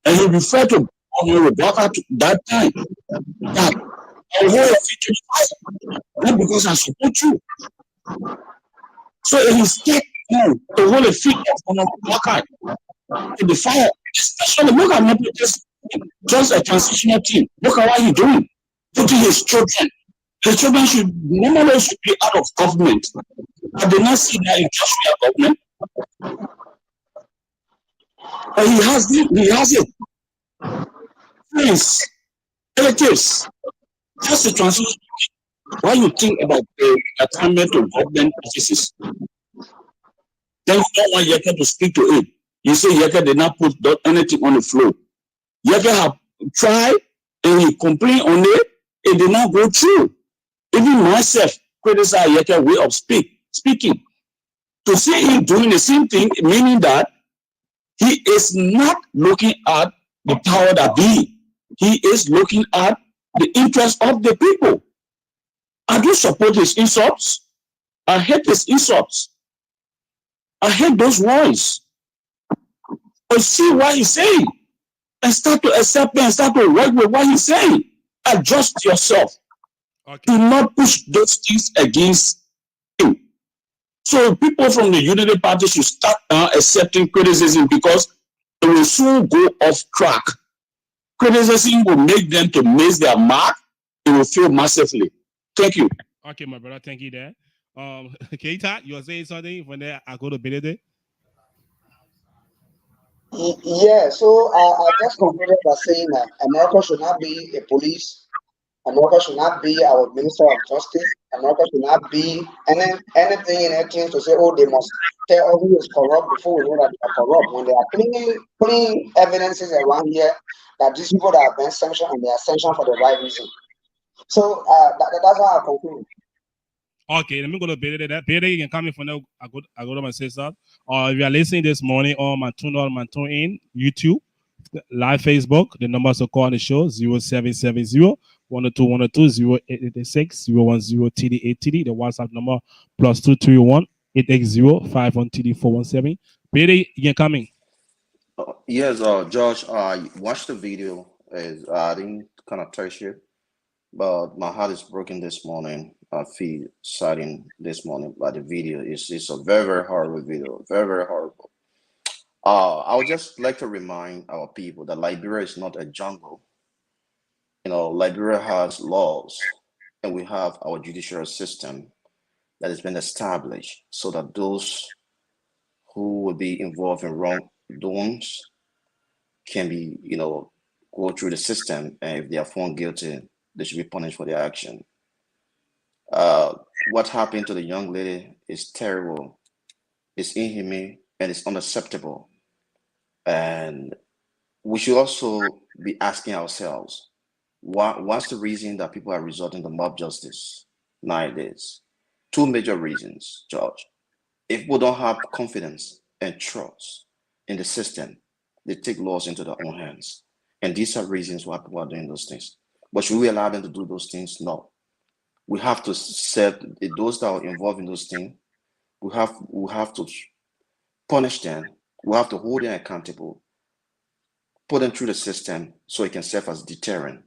And he referred to Rebecca that time that I will hold your feet to the fire, not because I support you. So if he step to hold the feet of Rebecca to the fire, especially look at not just a transitional team. Look at what he's doing. Putting his children. His children should normally be out of government. I did not see that in Joshua government. But he has it. Friends, relatives, just a transition. What you think about the assignment of government offices? Then you don't want Yeke to speak to it. You say Yeke did not put anything on the floor. Yeke have tried and he complained on it. It did not go through. Even myself criticize Yeke's way of speaking. To see him doing the same thing, meaning that he is not looking at the power that be. He is looking at the interest of the people. I do support his insults. I hate his insults. I hate those words. But see what he's saying and start to accept it and start to work with what he's saying. Adjust yourself. Okay. Do not push those things against him. So people from the Unity Party should start accepting criticism because they will soon go off track. Criticism will make them to miss their mark. They will fail massively. Thank you. Okay, my brother. Thank you there. Keita, you are saying something when I go to Benedict? Yeah, so I just concluded by saying that America should not be a police. America should not be our Minister of Justice. America should not be anything and anything to say, oh, they must tell us who is corrupt before we know that they are corrupt. When there are clean evidences around here that these people that have been sanctioned and they are sanctioned for the right reason. So that's how I conclude. Okay, let me go to Benedict. Benedict, you can come in for now. I go to my sister. If you are listening this morning on my tune in YouTube, live Facebook. The numbers to call on the show 0770 102 0886 010 TD8 TD. The WhatsApp number +231 880 51 TD 417. Billy, you coming? Yes, George, I watched the video. I didn't kind of text you, but my heart is broken this morning. I feel saddened this morning by the video. It's a very, very horrible video. Very, very horrible. I would just like to remind our people that Liberia is not a jungle. Liberia has laws, and we have our judicial system that has been established so that those who will be involved in wrongdoings can be, go through the system, and if they are found guilty, they should be punished for their action. What happened to the young lady is terrible, it's inhumane, and it's unacceptable. And we should also be asking ourselves, what's the reason that people are resorting to mob justice nowadays? Two major reasons, George. If people don't have confidence and trust in the system, they take laws into their own hands. And these are reasons why people are doing those things. But should we allow them to do those things? No. We have to set those that are involved in those things, we have to punish them. We have to hold them accountable, put them through the system so it can serve as deterrent.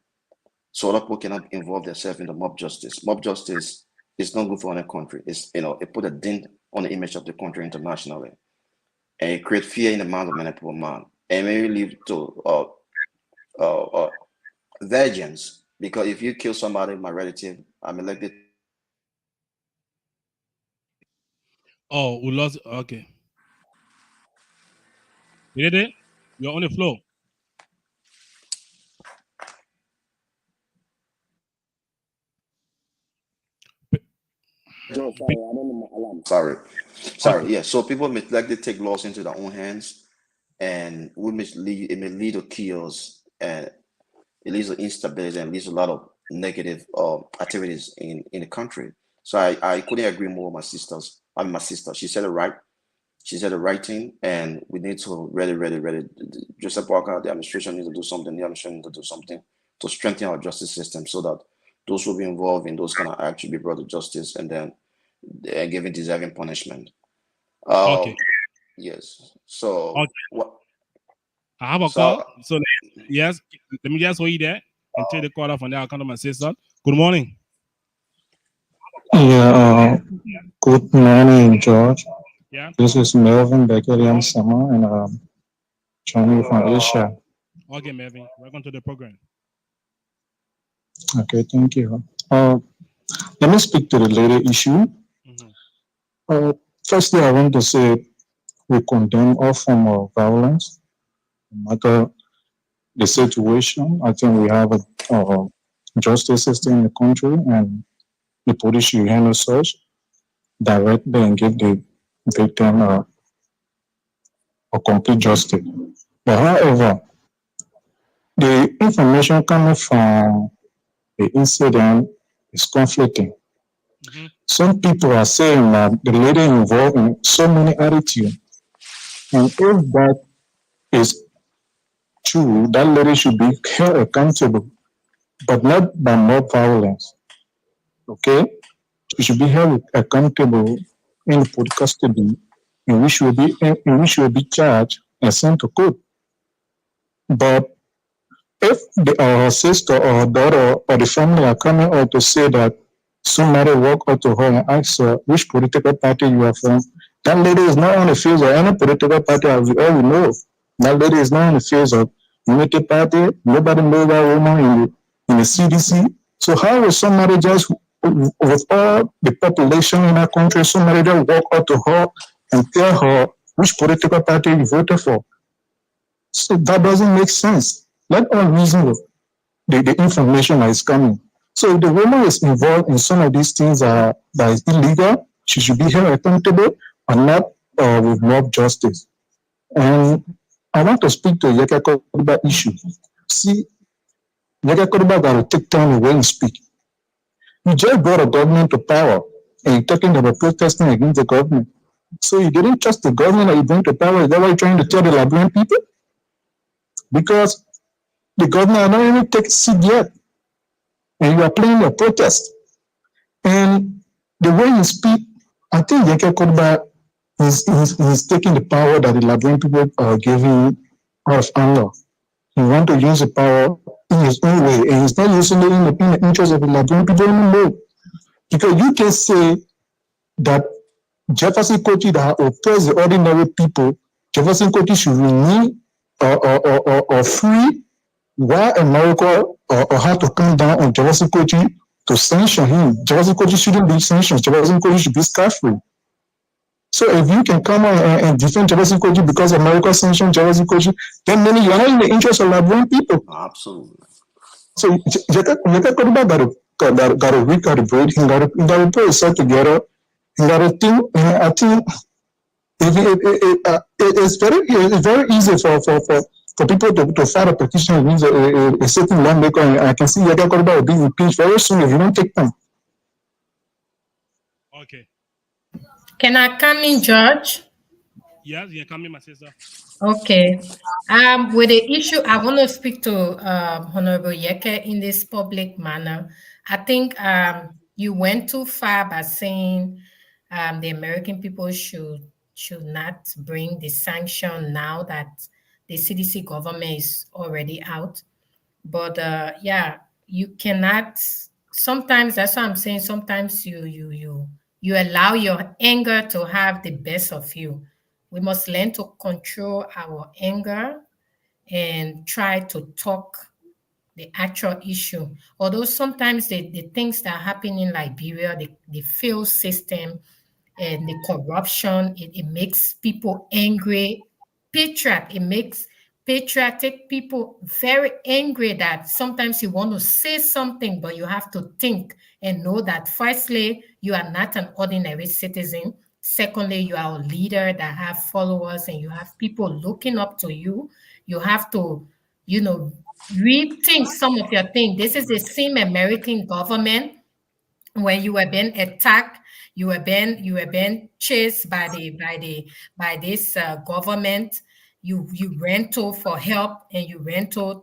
So other people cannot involve themselves in the mob justice. Mob justice is not good for any country. It put a dent on the image of the country internationally. And it creates fear in the minds of many people, man. And maybe lead to vengeance. Because if you kill somebody, my relative, I'm elected. Oh, we lost. Okay. You did it? You're on the floor. Sorry, I don't know my alarm. Sorry. Okay. Yeah. So people may likely take laws into their own hands, and it may lead to chaos, and it leads to instability, and leads to a lot of negative activities in the country. So I couldn't agree more with my sisters. My sister, she said it right. She said the right thing, and we need to really. Joseph Parker, the administration needs to do something. The administration needs to do something to strengthen our justice system so that those who be involved in those kind of acts should be brought to justice and then given deserving punishment. Okay. Yes. So okay. What? I have a call. So yes, let me just wait there and take the call off on the account of my sister. Good morning. Yeah, good morning, George. Yeah. This is Melvin Beckham Summer, and joining from Asia. Okay, Melvin, welcome to the program. Okay, thank you. Let me speak to the later issue. Firstly, I want to say we condemn all form of violence, no matter the situation. I think we have a justice system in the country, and the police should handle such directly and give the victim a complete justice. But however, the information coming from the incident is conflicting. Some people are saying that the lady involved in so many attitudes, and if that is true, that lady should be held accountable, but not by more violence. Okay, she should be held accountable in put custody, in which will be charged and sent to court. But if her sister or her daughter or the family are coming out to say that somebody walk up to her and ask her which political party you are from, that lady is not on the face of any political party, as we all know. That lady is not on the face of Unity Party. Nobody knows that woman in the CDC. So how will somebody just, with all the population in that country, somebody just walk up to her and tell her which political party you voted for? So that doesn't make sense. Let all reason the information that is coming. So if the woman is involved in some of these things that is illegal, she should be held accountable and not with mob justice. And I want to speak to Yeka Koruba issue. See, Yeka Koruba got to take time away and speak. You just brought a government to power and you're talking about protesting against the government. So you didn't trust the government that you bring to power. Is that why you're trying to tell the Liberian people? because the governor not even take a seat yet, and you are playing your protest. And the way you speak, I think Yeke Koba is taking the power that the Liberian people are giving out of anger. He wants to use the power in his own way, and he's not using it in the interest of the Liberian people anymore. Because you can say that Jefferson Kochi that oppress the ordinary people, Jefferson Kochi should remain or free, while America or have to come down on Jefferson Kochi to sanction him. Jefferson Kochi shouldn't be sanctioned. Jefferson Kochi should be scot-free. So if you can come on and defend Jefferson Kochi because America sanctioned Jefferson Kochi, then maybe you're not in the interest of Liberian people. Absolutely. So Jefferson Kochi got to recalibrate. He got to put himself together. He got to think. And I think it's very easy for people to file a petition against a certain lawmaker. And I can see Jefferson Kochi will be impeached very soon if you don't take them. Okay. Can I come in, George? Yes, you can come in, my sister. Okay. With the issue, I want to speak to Honorable Yeke in this public manner. I think you went too far by saying the American people should not bring the sanction now that the CDC government is already out. But yeah, you cannot. Sometimes that's what I'm saying. Sometimes you allow your anger to have the best of you. We must learn to control our anger and try to talk the actual issue. Although sometimes the things that happen in Liberia, the failed system and the corruption, it makes people angry. It makes patriotic people very angry that sometimes you want to say something, but you have to think and know that firstly, you are not an ordinary citizen. Secondly, you are a leader that have followers and you have people looking up to you. You have to, rethink some of your things. This is the same American government when you were being attacked, you were being chased by this government. You ran to for help and you ran to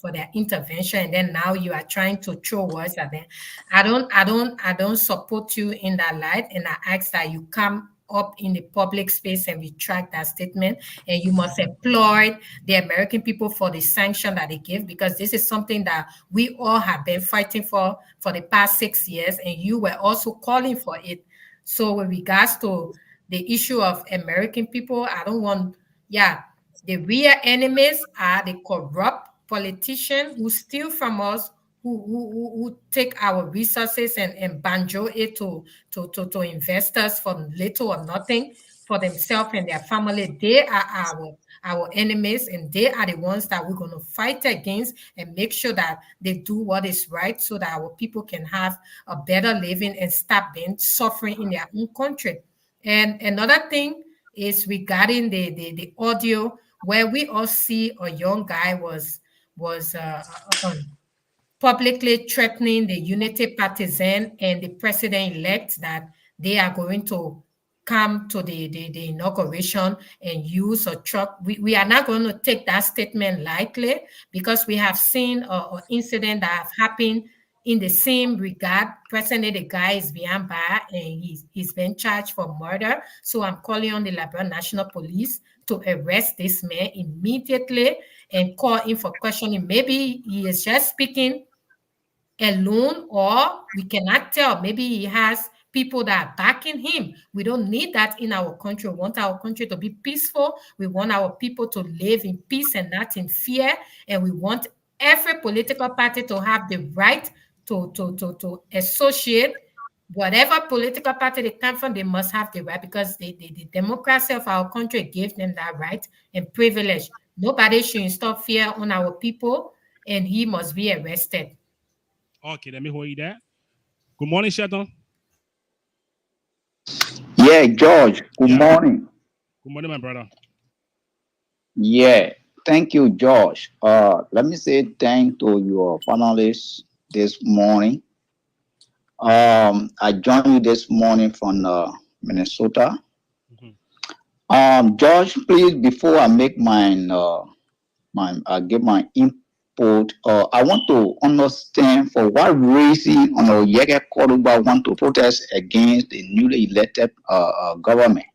for their intervention, and then now you are trying to throw words at them. I don't support you in that light, and I ask that you come up in the public space and retract that statement, and you must applaud the American people for the sanction that they give, because this is something that we all have been fighting for the past 6 years, and you were also calling for it. So with regards to the issue of American people, I don't want, the real enemies are the corrupt politicians who steal from us, who take our resources and banjo it to investors for little or nothing for themselves and their family. They are our enemies, and they are the ones that we're going to fight against and make sure that they do what is right so that our people can have a better living and stop being suffering in their own country. And another thing is regarding the audio where we all see a young guy was publicly threatening the unity partisan and the president-elect that they are going to come to the inauguration and use a truck. We are not going to take that statement lightly, because we have seen an incident that have happened in the same regard. Presently, the guy is behind bar and he's been charged for murder. So I'm calling on the Liberia National Police to arrest this man immediately and call him for questioning. Maybe he is just speaking alone, or we cannot tell. Maybe he has people that are backing him. We don't need that in our country. We want our country to be peaceful. We want our people to live in peace and not in fear. And we want every political party to have the right to associate. Whatever political party they come from, they must have the right, because the democracy of our country gives them that right and privilege. Nobody should install fear on our people, and he must be arrested. Okay, let me hold you there. Good morning, Sheldon. Yeah, George, good morning. Good morning, my brother. Yeah, thank you, George. Let me say thank to your panelists this morning. I joined you this morning from Minnesota. George, please, before I make my give my input. I want to understand for what reason Yeke Koruba want to protest against the newly elected government.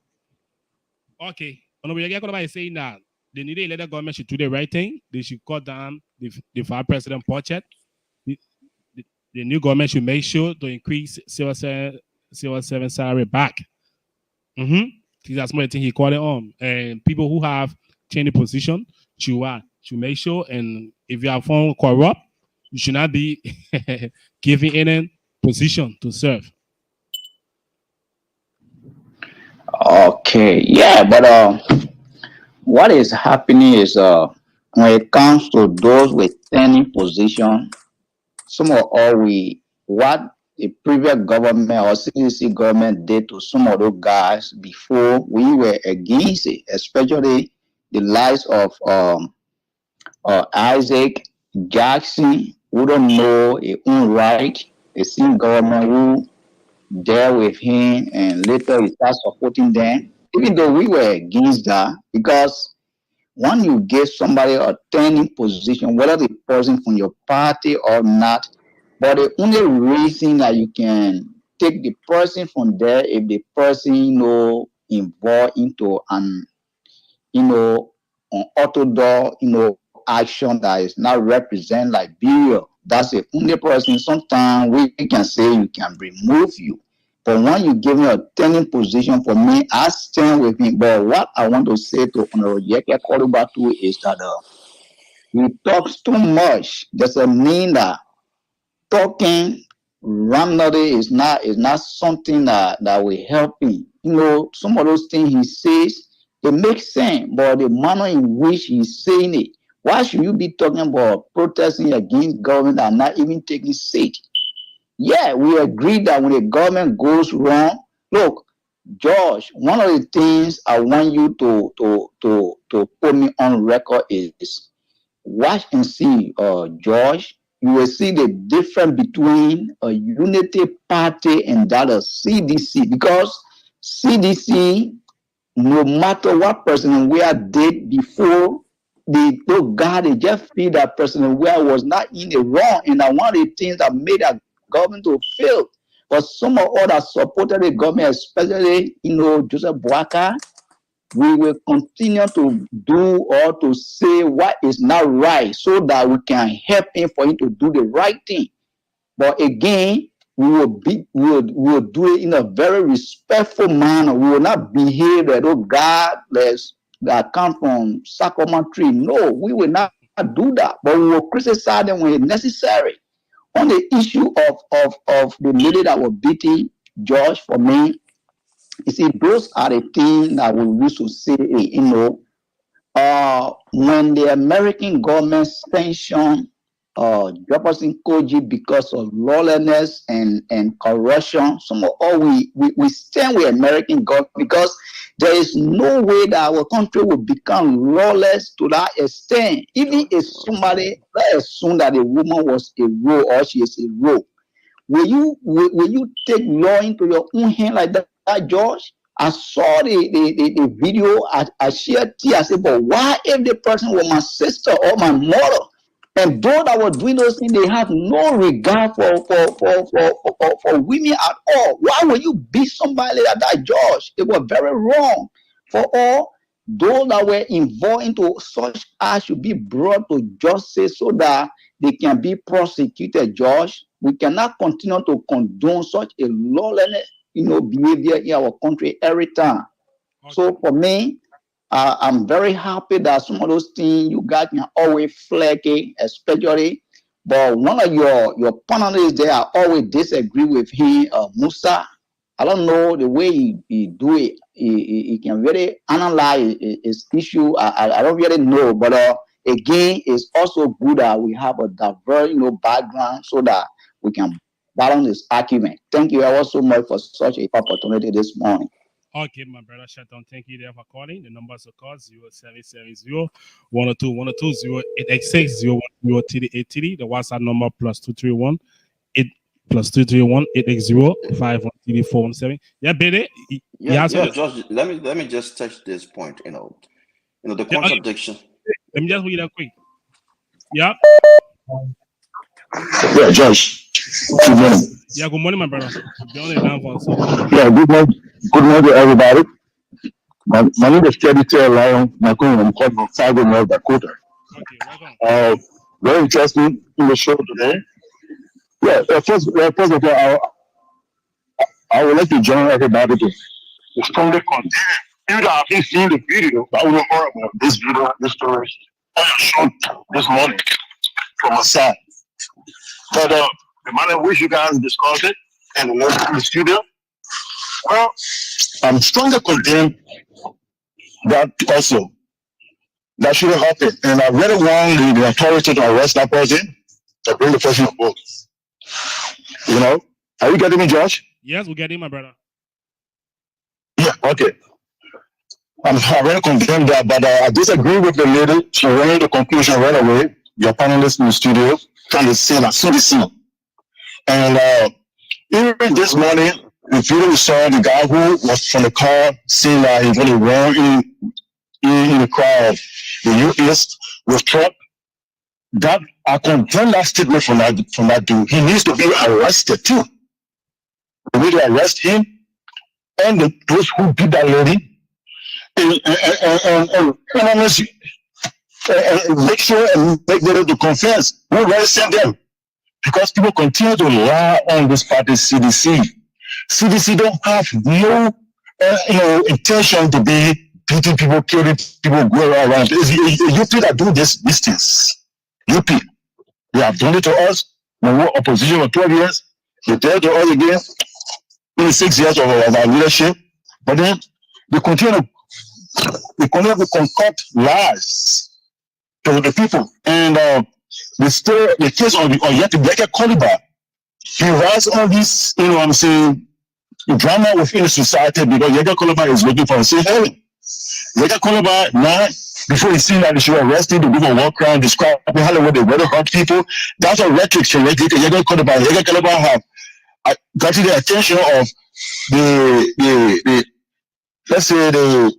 Okay. Honorable is saying that the newly elected government should do the right thing. They should cut down the Vice President budget. The new government should make sure to increase civil service salary back. That's more thing he called it on. And people who have changed the position should make sure. And if you are found corrupt, you should not be giving any position to serve. Okay, yeah, but what is happening is when it comes to those with any position, some of what the previous government or CDC government did to some of those guys before, we were against it, especially the likes of Isaac Jackson, who don't know his own right, the same government who dealt with him and later he started supporting them, even though we were against that, because when you give somebody a turning position, whether the person from your party or not, but the only reason that you can take the person from there if the person involved into an unorthodox action that is not represent Liberia. That's the only person. Sometimes we can say you can remove you. But when you give me a turning position, for me, I stand with him. But what I want to say to Honorable Yeke Korubatu is that he talks too much. Doesn't mean that talking randomly is not something that will help him. Some of those things he says, it makes sense, but the manner in which he's saying it, why should you be talking about protesting against government and not even taking seat? Yeah, we agree that when the government goes wrong, look, George, one of the things I want you to put me on record is watch and see, George. You will see the difference between a unity party and that of CDC, because CDC, no matter what President Weah did before, they just feel that President Weah was not in the wrong, and that one of the things that made that government to fail. But some of us that supported the government, especially Joseph Boakai, we will continue to do or to say what is not right so that we can help him for him to do the right thing. But again, we will do it in a very respectful manner. We will not behave that, oh God, that come from Sacrament Tree. No, we will not do that. But we will criticize them when it's necessary. On the issue of the lady that was beating George, for me, you see, those are the things that we used to say, when the American government sanctioned Jefferson Koji because of lawlessness and corruption, some of all we stand with American government, because there is no way that our country will become lawless to that extent. Even if somebody, let's assume that a woman was a rogue or she is a rogue, will you take law into your own hand like that, George? I saw the video. I shared tea. I said, but why if the person was my sister or my mother? And those that were doing those things, they have no regard for women at all. Why would you beat somebody like that, George? It was very wrong. For all those that were involved into such acts should be brought to justice so that they can be prosecuted, George. We cannot continue to condone such a lawless behavior in our country every time. Okay. So for me, I'm very happy that some of those things you guys can always flag it, especially. But one of your panelists there, I always disagree with him, Musa. I don't know the way he do it. He can really analyze his issue. I don't really know, but again, it's also good that we have a diverse, background so that we can balance this argument. Thank you ever so much for such an opportunity this morning. Okay, my brother Shaton, thank you there for calling. The numbers to call 0770 102 102 0886 01083. The WhatsApp number +231 880 513 417. Yeah, baby. Yeah, George. Let me just touch this point. The contradiction. Let me just read that quick. Yeah. Yeah, Josh. Good morning. Yeah, good morning, my brother. You're on the line for so. Yeah, good morning. Good morning, everybody. My name is Teddy Taylor Lion. My calling from Fargo, North Dakota. Okay, welcome. Very interesting in the show today. Yeah, first of all, I would like to join everybody to strongly condemn. Even though I haven't seen the video, but I will know more about this video, this story, I shot this morning from my side. But the manner in which you guys discussed it and in the studio, well, I'm strongly condemn that also. That shouldn't happen. And I really want the authority to arrest that person to bring the person on board. You know? Are you getting me, Josh? Yes, we get it, my brother. Yeah, okay. I really condemn that, but I disagree with the lady. She ran the conclusion right away. Your panelists in the studio trying to say that, so the scene. And even this morning, the video we saw the guy who was from the car saying that he's going to run in the crowd, the U.S. with Trump. That I condemn that statement from that dude. He needs to be arrested too. We need to arrest him and those who beat that lady. And make sure and make them to confess. We already send them because people continue to lie on this party CDC. CDC don't have no intention to be beating people, killing people, going around. It's UP that do these things. UP. They have done it to us. When we were opposition for 12 years, they tell to us again in 6 years of our leadership. But then they continue to concoct lies to the people. And the case on yet to Yeke Koliba, he writes all this, drama within the society because Yeke Koliba is looking for a safe haven. Yeke Koliba, now, before he seen that he should arrest him to do a war crime, describe how they really hurt people, that's a rhetoric to Yeke Koliba have gotten the attention of the let's say the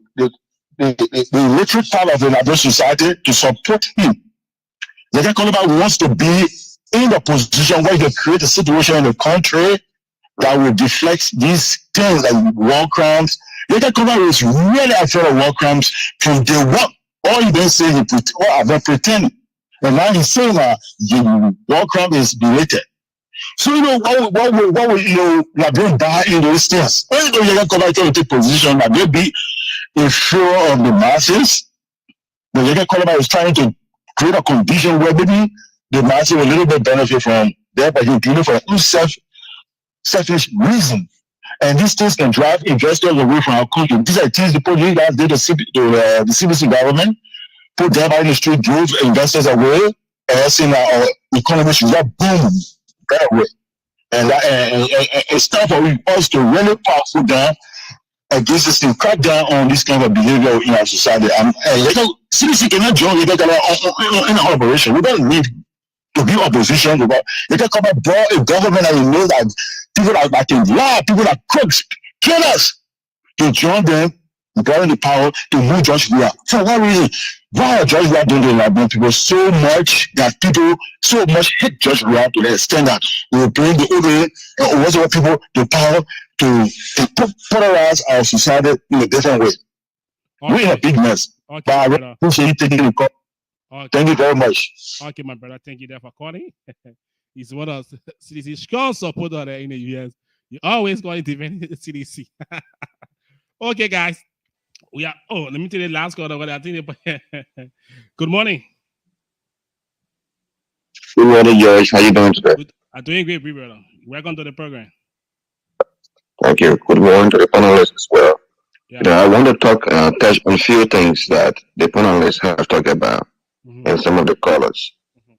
literate part of the Nigerian society to support him. Yeke Koliba wants to be in the position where he can create a situation in the country that will deflect these things like war crimes. Yeke Koliba is really afraid of war crimes from day one. All he been saying, I've been pretending. And now he's saying that the war crime is belated. So, what will Nigerian buy in those things? When Yeke Koliba trying to take position that they be in fear of the masses, the Yeke Koliba is trying to create a condition where maybe the masses will a little bit benefit from there, but he's doing it for his selfish reason. And these things can drive investors away from our country. These are things the police guys did the CBC government, put them out in the street, drove investors away, and saying our economy should not boom right away. And it's time for us to really powerful down against this thing, crack down on this kind of behavior in our society. And CBC cannot join in an operation. We don't need to be opposition. You can come and draw a government that you know that people that can lie, people that crooks, killers, to join them, getting the power to move George Weah. For what reason? Why are George Weah doing the Liberian people so much that people so much hate George Weah to the extent that they will bring the other whatever people the power to polarize our society in a different way. Okay. We're in a big mess. Okay, but I really appreciate you taking the call. Okay. Thank you very much. Okay, my brother. Thank you there for calling. He's one of CDC strong supporter in the US. You always going to defend CDC. Okay, guys. We are. Oh, let me tell you the last call. I think. Good morning. Good morning, George. How you doing today? I'm doing great, brother. Welcome to the program. Thank you. Good morning to the panelists as well. Yeah. I want to touch on a few things that the panelists have talked about and some of the callers.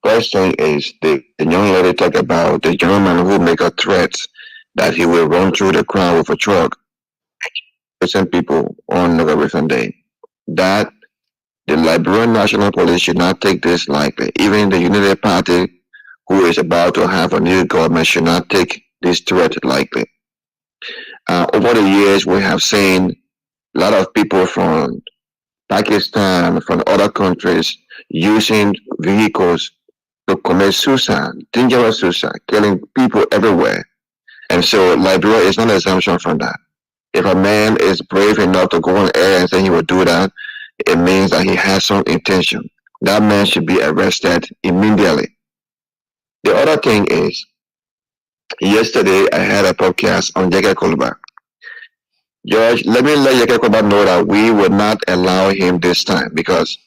First thing is the young lady talked about the gentleman who make a threat that he will run through the crowd with a truck. People on Inauguration Day. That the Liberian National Police should not take this lightly. Even the United Party, who is about to have a new government, should not take this threat lightly. Over the years, we have seen a lot of people from Pakistan, from other countries using vehicles to commit suicide, dangerous suicide, killing people everywhere. And so Liberia is not an exemption from that. If a man is brave enough to go on air and say he will do that, it means that he has some intention. That man should be arrested immediately. The other thing is, yesterday I had a podcast on Jeke Kolba. George, let me let Jeke Kolba know that we would not allow him this time because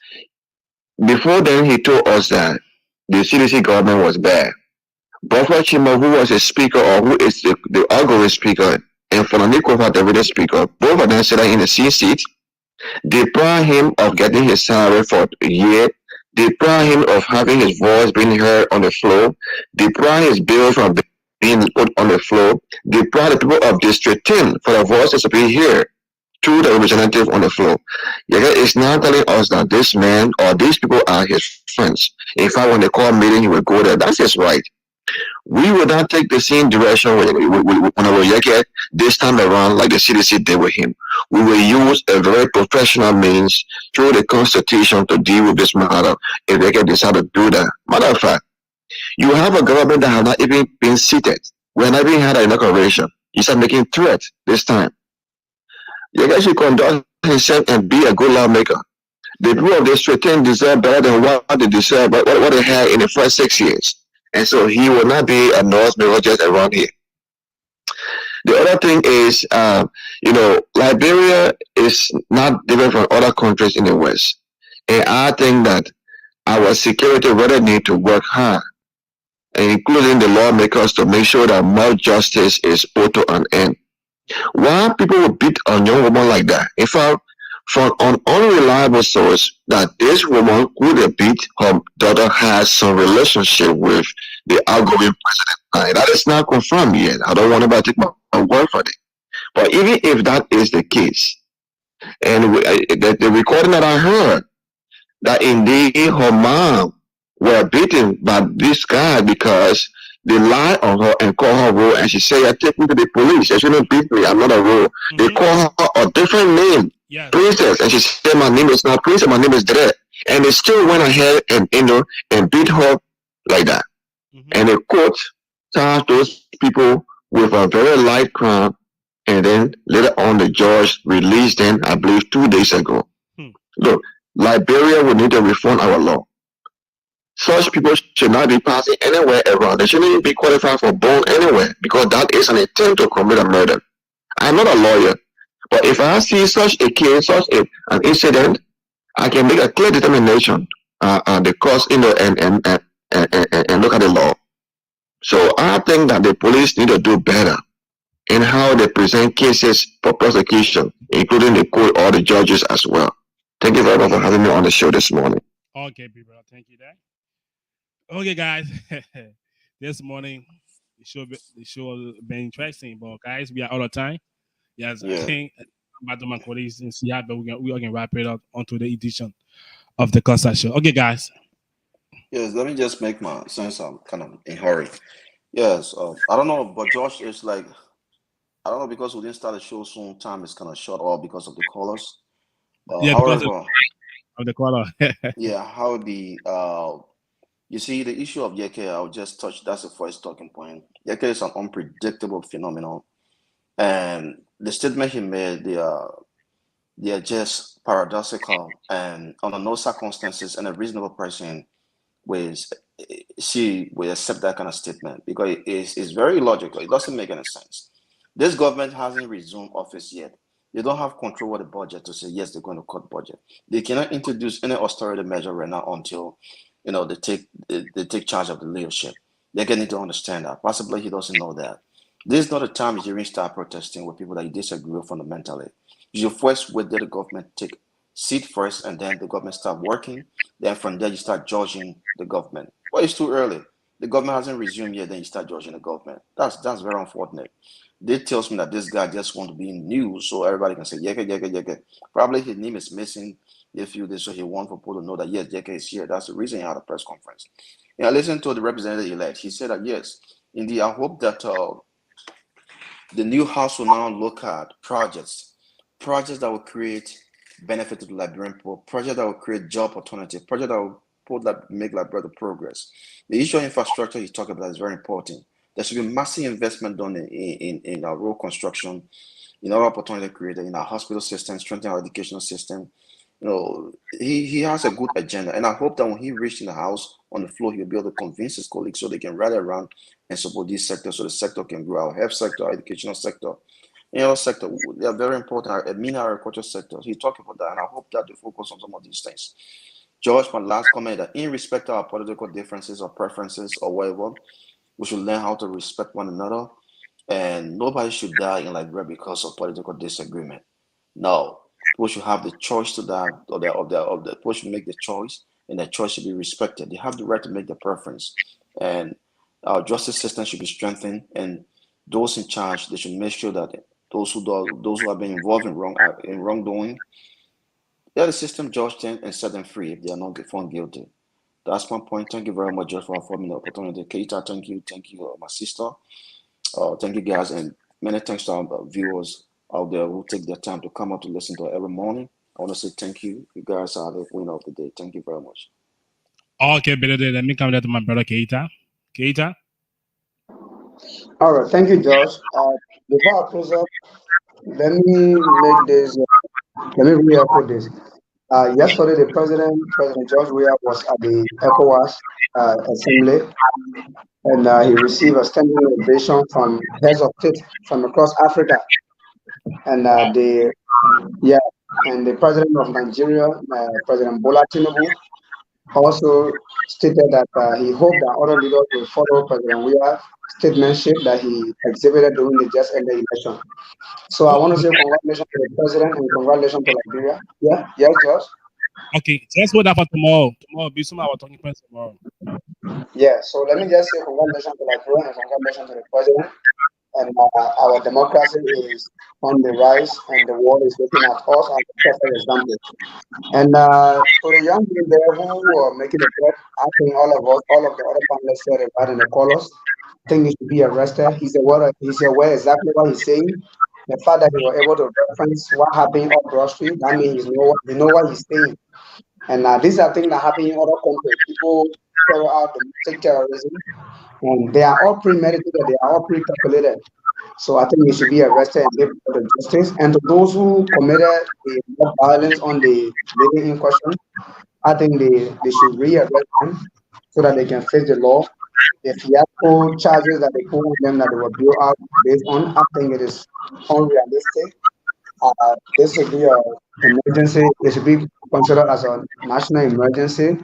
before then he told us that the CDC government was bad. Buffer Chima, who was a speaker or who is the outgoing speaker, and Fananiko, the radio speaker, both of them said that in the C seat, deprive him of getting his salary for a year, deprive him of having his voice being heard on the floor, deprive his bills from being put on the floor, deprive the people of District 10 for the voices to be heard through the representative on the floor. Yaga is now telling us that this man or these people are his friends. In fact, when they call meeting, he will go there. That's his right. We will not take the same direction when Yeke this time around like the CDC did with him. We will use a very professional means through the Constitution to deal with this matter if Yeke decide to do that. Matter of fact, you have a government that has not even been seated. We have not even had an inauguration. You start making threats this time. Yeke should conduct himself and be a good lawmaker. The people of District 10 deserve better than what they deserve, what they had in the first 6 years. And so he will not be a North Mirror just around here. The other thing is, Liberia is not different from other countries in the West. And I think that our security really need to work hard, including the lawmakers, to make sure that more justice is put to an end. Why people would beat a young woman like that? In fact, from an unreliable source, that this woman who they beat, her daughter has some relationship with the outgoing president. That is not confirmed yet. I don't want to take my word for it. But even if that is the case, and the recording that I heard, that indeed her mom were beaten by this guy because they lied on her and called her role, and she said, "I take me to the police. They shouldn't beat me. I'm not a role." They call her a different name, Princess, and she said, "My name is not Princess. My name is Dre." And they still went ahead and and beat her like that. And the court charged those people with a very light crime, and then later on the judge released them, I believe 2 days ago. Look, Liberia will need to reform our law. Such people should not be passing anywhere around. They shouldn't even be qualified for bond anywhere because that is an attempt to commit a murder. I'm not a lawyer, but if I see such a case, an incident, I can make a clear determination, the cause, and look at the law. So I think that the police need to do better in how they present cases for prosecution, including the court or the judges as well. Thank you very much for having me on the show this morning. Okay, people, thank you, Dad. Okay, guys, this morning the show been interesting, but guys, we are out of time. Yes, I think Madam and colleagues in Seattle, but we are gonna wrap it up onto the edition of the Costa Show. Okay, guys. Yes, let me just make my sense. I'm kind of in a hurry. Yes, I don't know, but Josh is like, I don't know, because we didn't start the show soon, time is kind of short, or because of the callers. Because of the caller. Yeah, how the you see the issue of Yeke, I'll just touch. That's the first talking point. Yeke is an unpredictable phenomenon, and the statement he made, they are just paradoxical, and under no circumstances, and a reasonable person will accept that kind of statement because it's very illogical. It doesn't make any sense. This government hasn't resumed office yet. They don't have control of the budget to say yes, they're going to cut budget. They cannot introduce any austerity measure right now until they take charge of the leadership. They're going to need to understand that. Possibly he doesn't know that. This is not a time you start protesting with people that you disagree with fundamentally. You first wait that the government take seat first, and then the government start working. Then from there you start judging the government. Well, it's too early. The government hasn't resumed yet. Then you start judging the government. That's very unfortunate. They tells me that this guy just want to be in news so everybody can say Yeke, Yeke, Yeke. Probably his name is missing a few days, so he wants people to know that yes, Yeke is here. That's the reason he had a press conference. Yeah, listen to the representative elect. He said that yes, indeed, I hope that the new house will now look at projects that will create benefit to the Liberian people, project that will create job opportunity, project that will make Liberia progress. The issue of infrastructure he talked about is very important. There should be massive investment done in our road construction, in our opportunity created, in our hospital system, strengthening our educational system. He has a good agenda, and I hope that when he reaches in the House on the floor, he'll be able to convince his colleagues so they can rally around and support these sectors so the sector can grow. Our health sector, our educational sector, sector, they are very important. A mini agriculture sector. He talked about that, and I hope that they focus on some of these things. George, my last comment that in respect of our political differences or preferences or whatever, we should learn how to respect one another, and nobody should die in Liberia because of political disagreement. No, people should have the choice to die, people should make the choice, and that choice should be respected. They have the right to make their preference, and our justice system should be strengthened, and those in charge, they should make sure that those who have been involved in wrongdoing, let the system judge them and set them free if they are not found guilty. That's my point. Thank you very much, Judge, for affording the opportunity. Keita, thank you, my sister. Thank you, guys, and many thanks to our viewers out there who take their time to come out to listen to it every morning. I want to say thank you. You guys are the winner of the day. Thank you very much. Okay, brother, let me come down to my brother Keita. Keita. All right, thank you, George. Before I close up, let me make this. Let me re-echo this. Yesterday, the President George Weah, was at the ECOWAS Assembly, and he received a standing ovation from heads of state from across Africa. And the President of Nigeria, President Bola Tinubu, also stated that he hoped that other leaders will follow President Weah's statementship that he exhibited during the just ended election. So I want to say congratulations to the President and congratulations to Liberia. Yeah, yes, George. Okay, let's hold that for tomorrow. Tomorrow, be some our talking points tomorrow. Yeah, so let me just say congratulations to Liberia and congratulations to the President. And our democracy is on the rise, and the world is looking at us as a perfect example. And to the young people there who are making a threat, I think all of the other panelists said it right in the colors. I think he should be arrested. He's aware exactly what he's saying. The fact that he was able to reference what happened up Broad Street, that means he know what he's saying. And these are things that happen in other countries. People carry out domestic terrorism, and they are all premeditated, they are all pre-calculated. So I think they should be arrested and give the justice. And to those who committed the violence on the lady in question, I think they should re-arrest them so that they can face the law. The fiasco charges that they put on them that they were built out based on, I think it is unrealistic. This should be an emergency. It should be considered as a national emergency.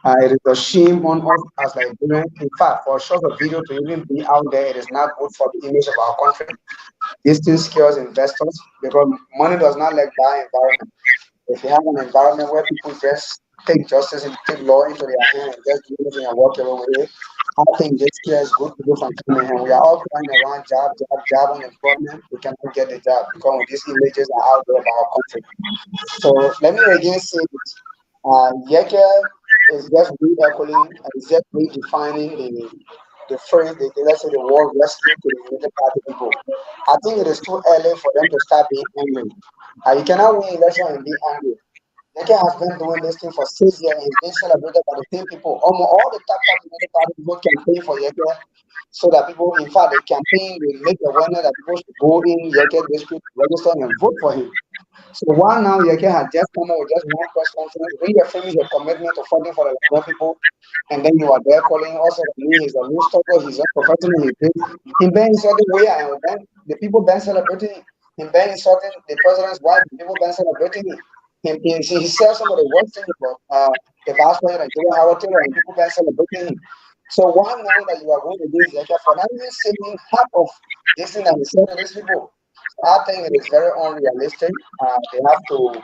It is a shame on us as Liberians. In fact, for a short video to even be out there, it is not good for the image of our country. This thing scares investors because money does not like buy environment. If you have an environment where people just take justice and take law into their hands and just do anything and walk away, I think this scares good people from coming here. We are all crying around job unemployment. We cannot get the job because these images are out there about our country. So let me again say this. Yeke is just re-echoing and is just redefining the phrase, let's say the word rescue to the United Party people. I think it is too early for them to start being angry. You cannot win election and be angry. Yeke has been doing this thing for 6 years and he's been celebrated by the same people. Almost all the top United Party people campaign for Yeke so that people, in fact, they campaign, they make awareness that people should go in Yeke district, register and vote for him. So while now Yeke has just come out with just one press conference, reaffirming your commitment to fighting for the Liberian people, and then you are there calling also me he's a loose talker, he's unprofessional, he's this. Him being insulting way and then the people been celebrating him being insulting the president's wife, the people been celebrating him. He said some of the worst things about the vice president and Howard Taylor, and people been celebrating him. So why now that you are going to do Yeke for not even saying half of this thing that he said to these people? I think it is very unrealistic. They have to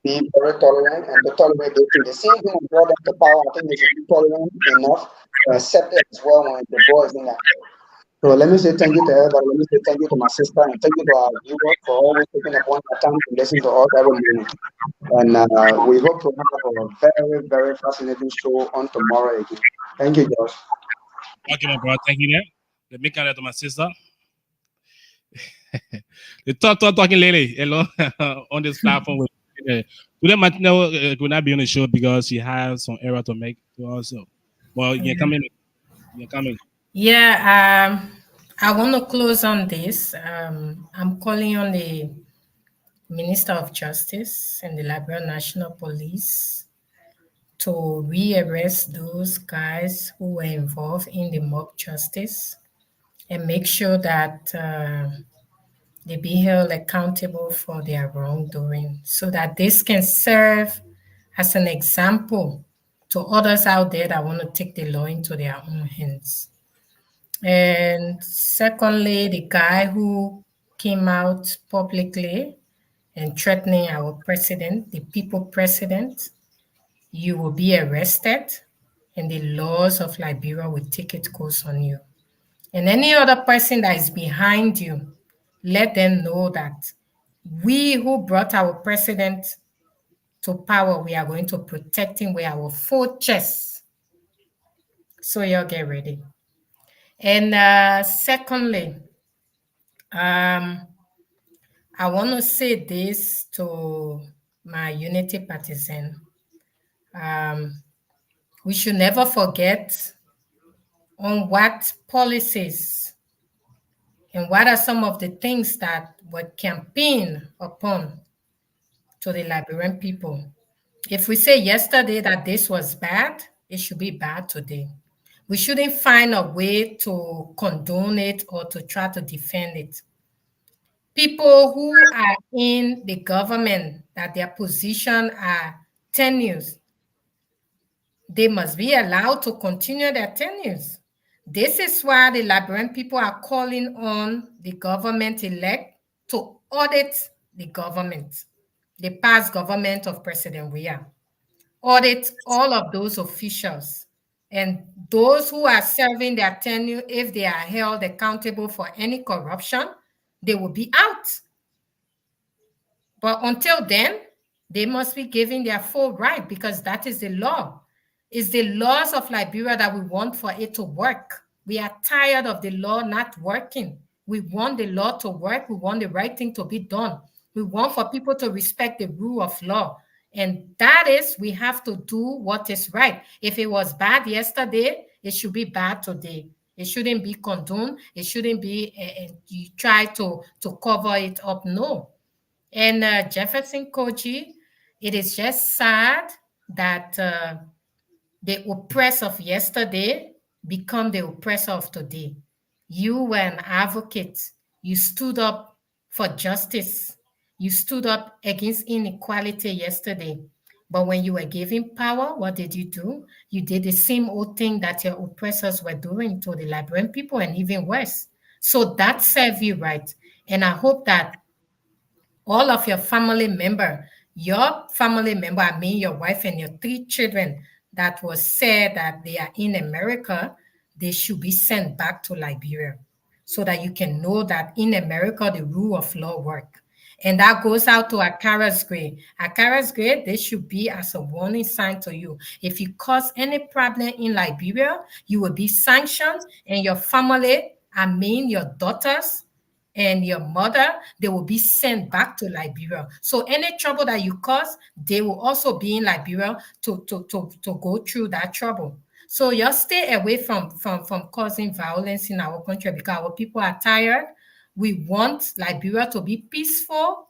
be very tolerant and to tolerate this thing. The same thing when brought them to power. I think they should be tolerant enough to accept it as well when the boy is in that. So let me say thank you to everybody. Let me say thank you to my sister and thank you to our viewers for always taking upon the time to listen to us every morning. And we hope to have a very, very fascinating show on tomorrow again. Thank you, Josh. Okay, my brother. Thank you, there. Let me come to my sister. The talking lady, hello, on this platform with Yeah. Today, Martina could not be on the show because she has some error to make also. Well, you're coming. You're coming. Yeah, I want to close on this. I'm calling on the Minister of Justice and the Liberia National Police to rearrest those guys who were involved in the mob justice and make sure that they be held accountable for their wrongdoing so that this can serve as an example to others out there that want to take the law into their own hands. And secondly, the guy who came out publicly and threatening our president, the people president, you will be arrested and the laws of Liberia will take its course on you. And any other person that is behind you, let them know that we who brought our president to power, we are going to protect him with our full chest. So y'all get ready. And secondly, I want to say this to my unity partisan. We should never forget on what policies and what are some of the things that were campaigned upon to the Liberian people. If we say yesterday that this was bad, it should be bad today. We shouldn't find a way to condone it or to try to defend it. People who are in the government, that their position are tenures, they must be allowed to continue their tenures. This is why the Liberian people are calling on the government elect to audit the government, the past government of President Weah. Audit all of those officials. And those who are serving their tenure, if they are held accountable for any corruption, they will be out. But until then, they must be given their full right because that is the law. It's the laws of Liberia that we want for it to work. We are tired of the law not working. We want the law to work. We want the right thing to be done. We want for people to respect the rule of law. And that is, we have to do what is right. If it was bad yesterday, it should be bad today. It shouldn't be condoned. It shouldn't be, you try to cover it up. No. And Jefferson Koji, it is just sad that the oppressor of yesterday become the oppressor of today. You were an advocate. You stood up for justice. You stood up against inequality yesterday. But when you were given power, what did you do? You did the same old thing that your oppressors were doing to the Liberian people and even worse. So that served you right. And I hope that all of your family member, I mean your wife and your 3 children that was said that they are in America, they should be sent back to Liberia so that you can know that in America, the rule of law work. And that goes out to Akara's grade. Akara's grade, they should be as a warning sign to you. If you cause any problem in Liberia, you will be sanctioned and your family, I mean your daughters, and your mother, they will be sent back to Liberia. So any trouble that you cause, they will also be in Liberia to go through that trouble. So you stay away from causing violence in our country because our people are tired. We want Liberia to be peaceful.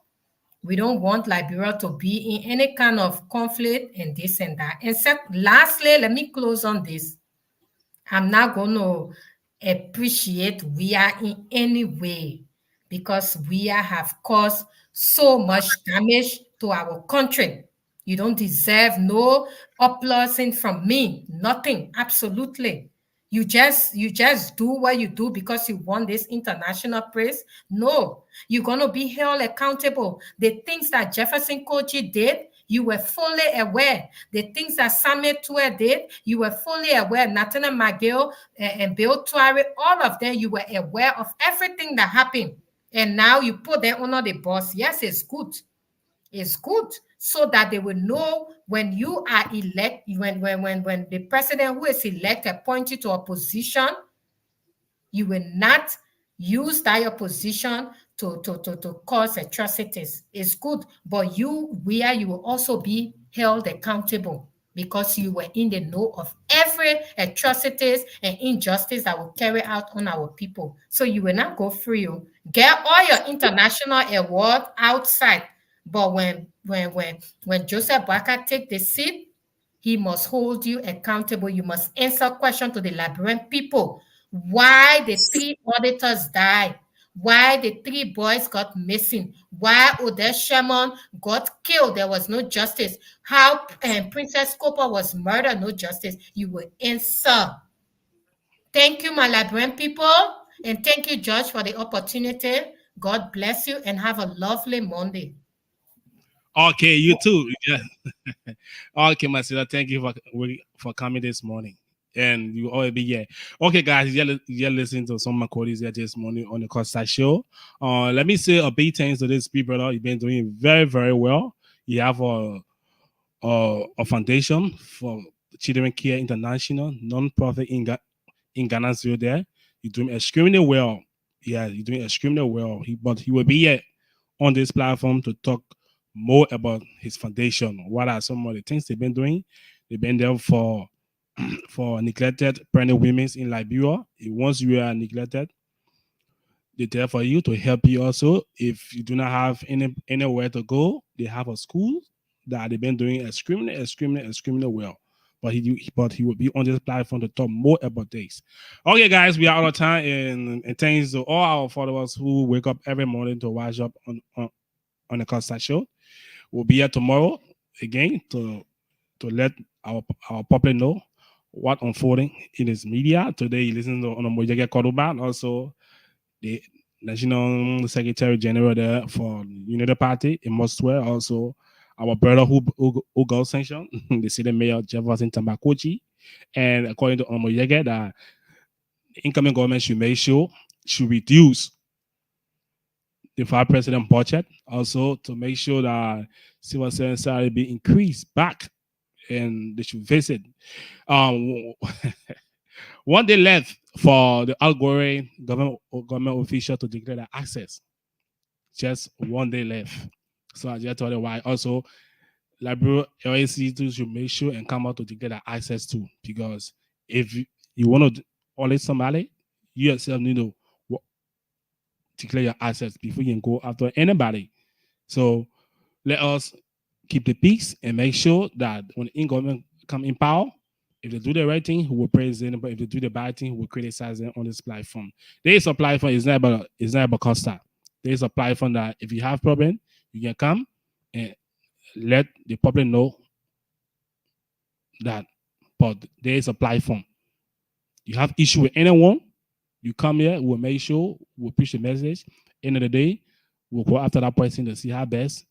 We don't want Liberia to be in any kind of conflict and this and that. And lastly, let me close on this. I'm not going to appreciate Weah in any way because Weah have caused so much damage to our country. You don't deserve no applauding from me. Nothing. Absolutely. You just do what you do because you want this international praise. No, you're going to be held accountable. The things that Jefferson Koji did, you were fully aware. The things that Samuel Ture did, you were fully aware. Nathaniel McGill and Bill Tuare, all of them, you were aware of everything that happened. And now you put them under the boss. Yes, it's good. It's good so that they will know when you are elected, when the president who is elected appoints you to a position, you will not use that your position to cause atrocities. It's good, but you will also be held accountable because you were in the know of every atrocities and injustice that will carry out on our people. So you will not go free. Get all your international award outside. But when Joseph Boakai take the seat, he must hold you accountable. You must answer question to the Liberian people. Why the 3 auditors died? Why the 3 boys got missing? Why Odell Sherman got killed? There was no justice. How Princess Copper was murdered? No justice. You will answer. Thank you, my Liberian people. And thank you, George, for the opportunity. God bless you and have a lovely Monday. Okay, you too. Yeah. Okay, my sister, thank you for coming this morning. And you always be here. Okay, guys, you're listening to some of my colleagues here this morning on the Costa Show. Let me say a big thanks to this people. You've been doing very, very well. You have a foundation for Children Care International, non-profit in Ghana there. You're doing extremely well. Yeah, you're doing extremely well. But he will be here on this platform to talk more about his foundation. What are some of the things they've been doing? They've been there for neglected pregnant women in Liberia. Once you are neglected, they're there for you to help you also. If you do not have anywhere to go, they have a school that they've been doing extremely well. But he will be on this platform to talk more about this. Okay, guys, we are out of time, and thanks to all our followers who wake up every morning to watch up on the Costa Show. We'll be here tomorrow again to let our public know what unfolding in his media. Today, you listen to Onomojege Koruba, and also the National Secretary General there for United Party in Moscow. Also, our brother who got sanctioned, the city mayor Jefferson Tambakochi. And according to Onomojege, that the incoming government should reduce the 5% budget, also to make sure that civil service salary be increased back, and they should visit. One day left for the outgoing government official to declare their access. Just one day left. So I just told you why. Also, Liberia LAC should make sure and come out to declare their access too, because if you want to audit somebody, you yourself need to declare your assets before you can go after anybody. So let us keep the peace and make sure that when the government come in power, if they do the right thing, who will praise them, but if they do the bad thing, who will criticize them on this platform. There is a platform, it's not about Costa. There is a platform that if you have problem, you can come and let the public know that, but there is a platform. You have issue with anyone, you come here, we'll make sure, we'll push the message. End of the day, we'll go after that person to see how best.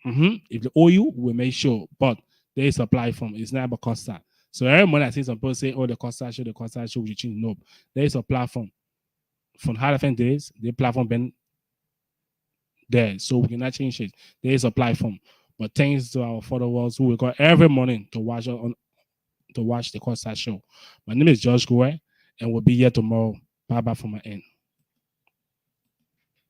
If they owe you, we'll make sure. But there is a platform. It's not about Costa. So every morning I see some people say, oh, the Costa Show, we change. No. There is a platform. From how different days, the platform been there. So we cannot change it. There is a platform. But thanks to our followers who wake up every morning to watch the Costa Show. My name is Josh Gowe, and we'll be here tomorrow. Bye-bye from my end.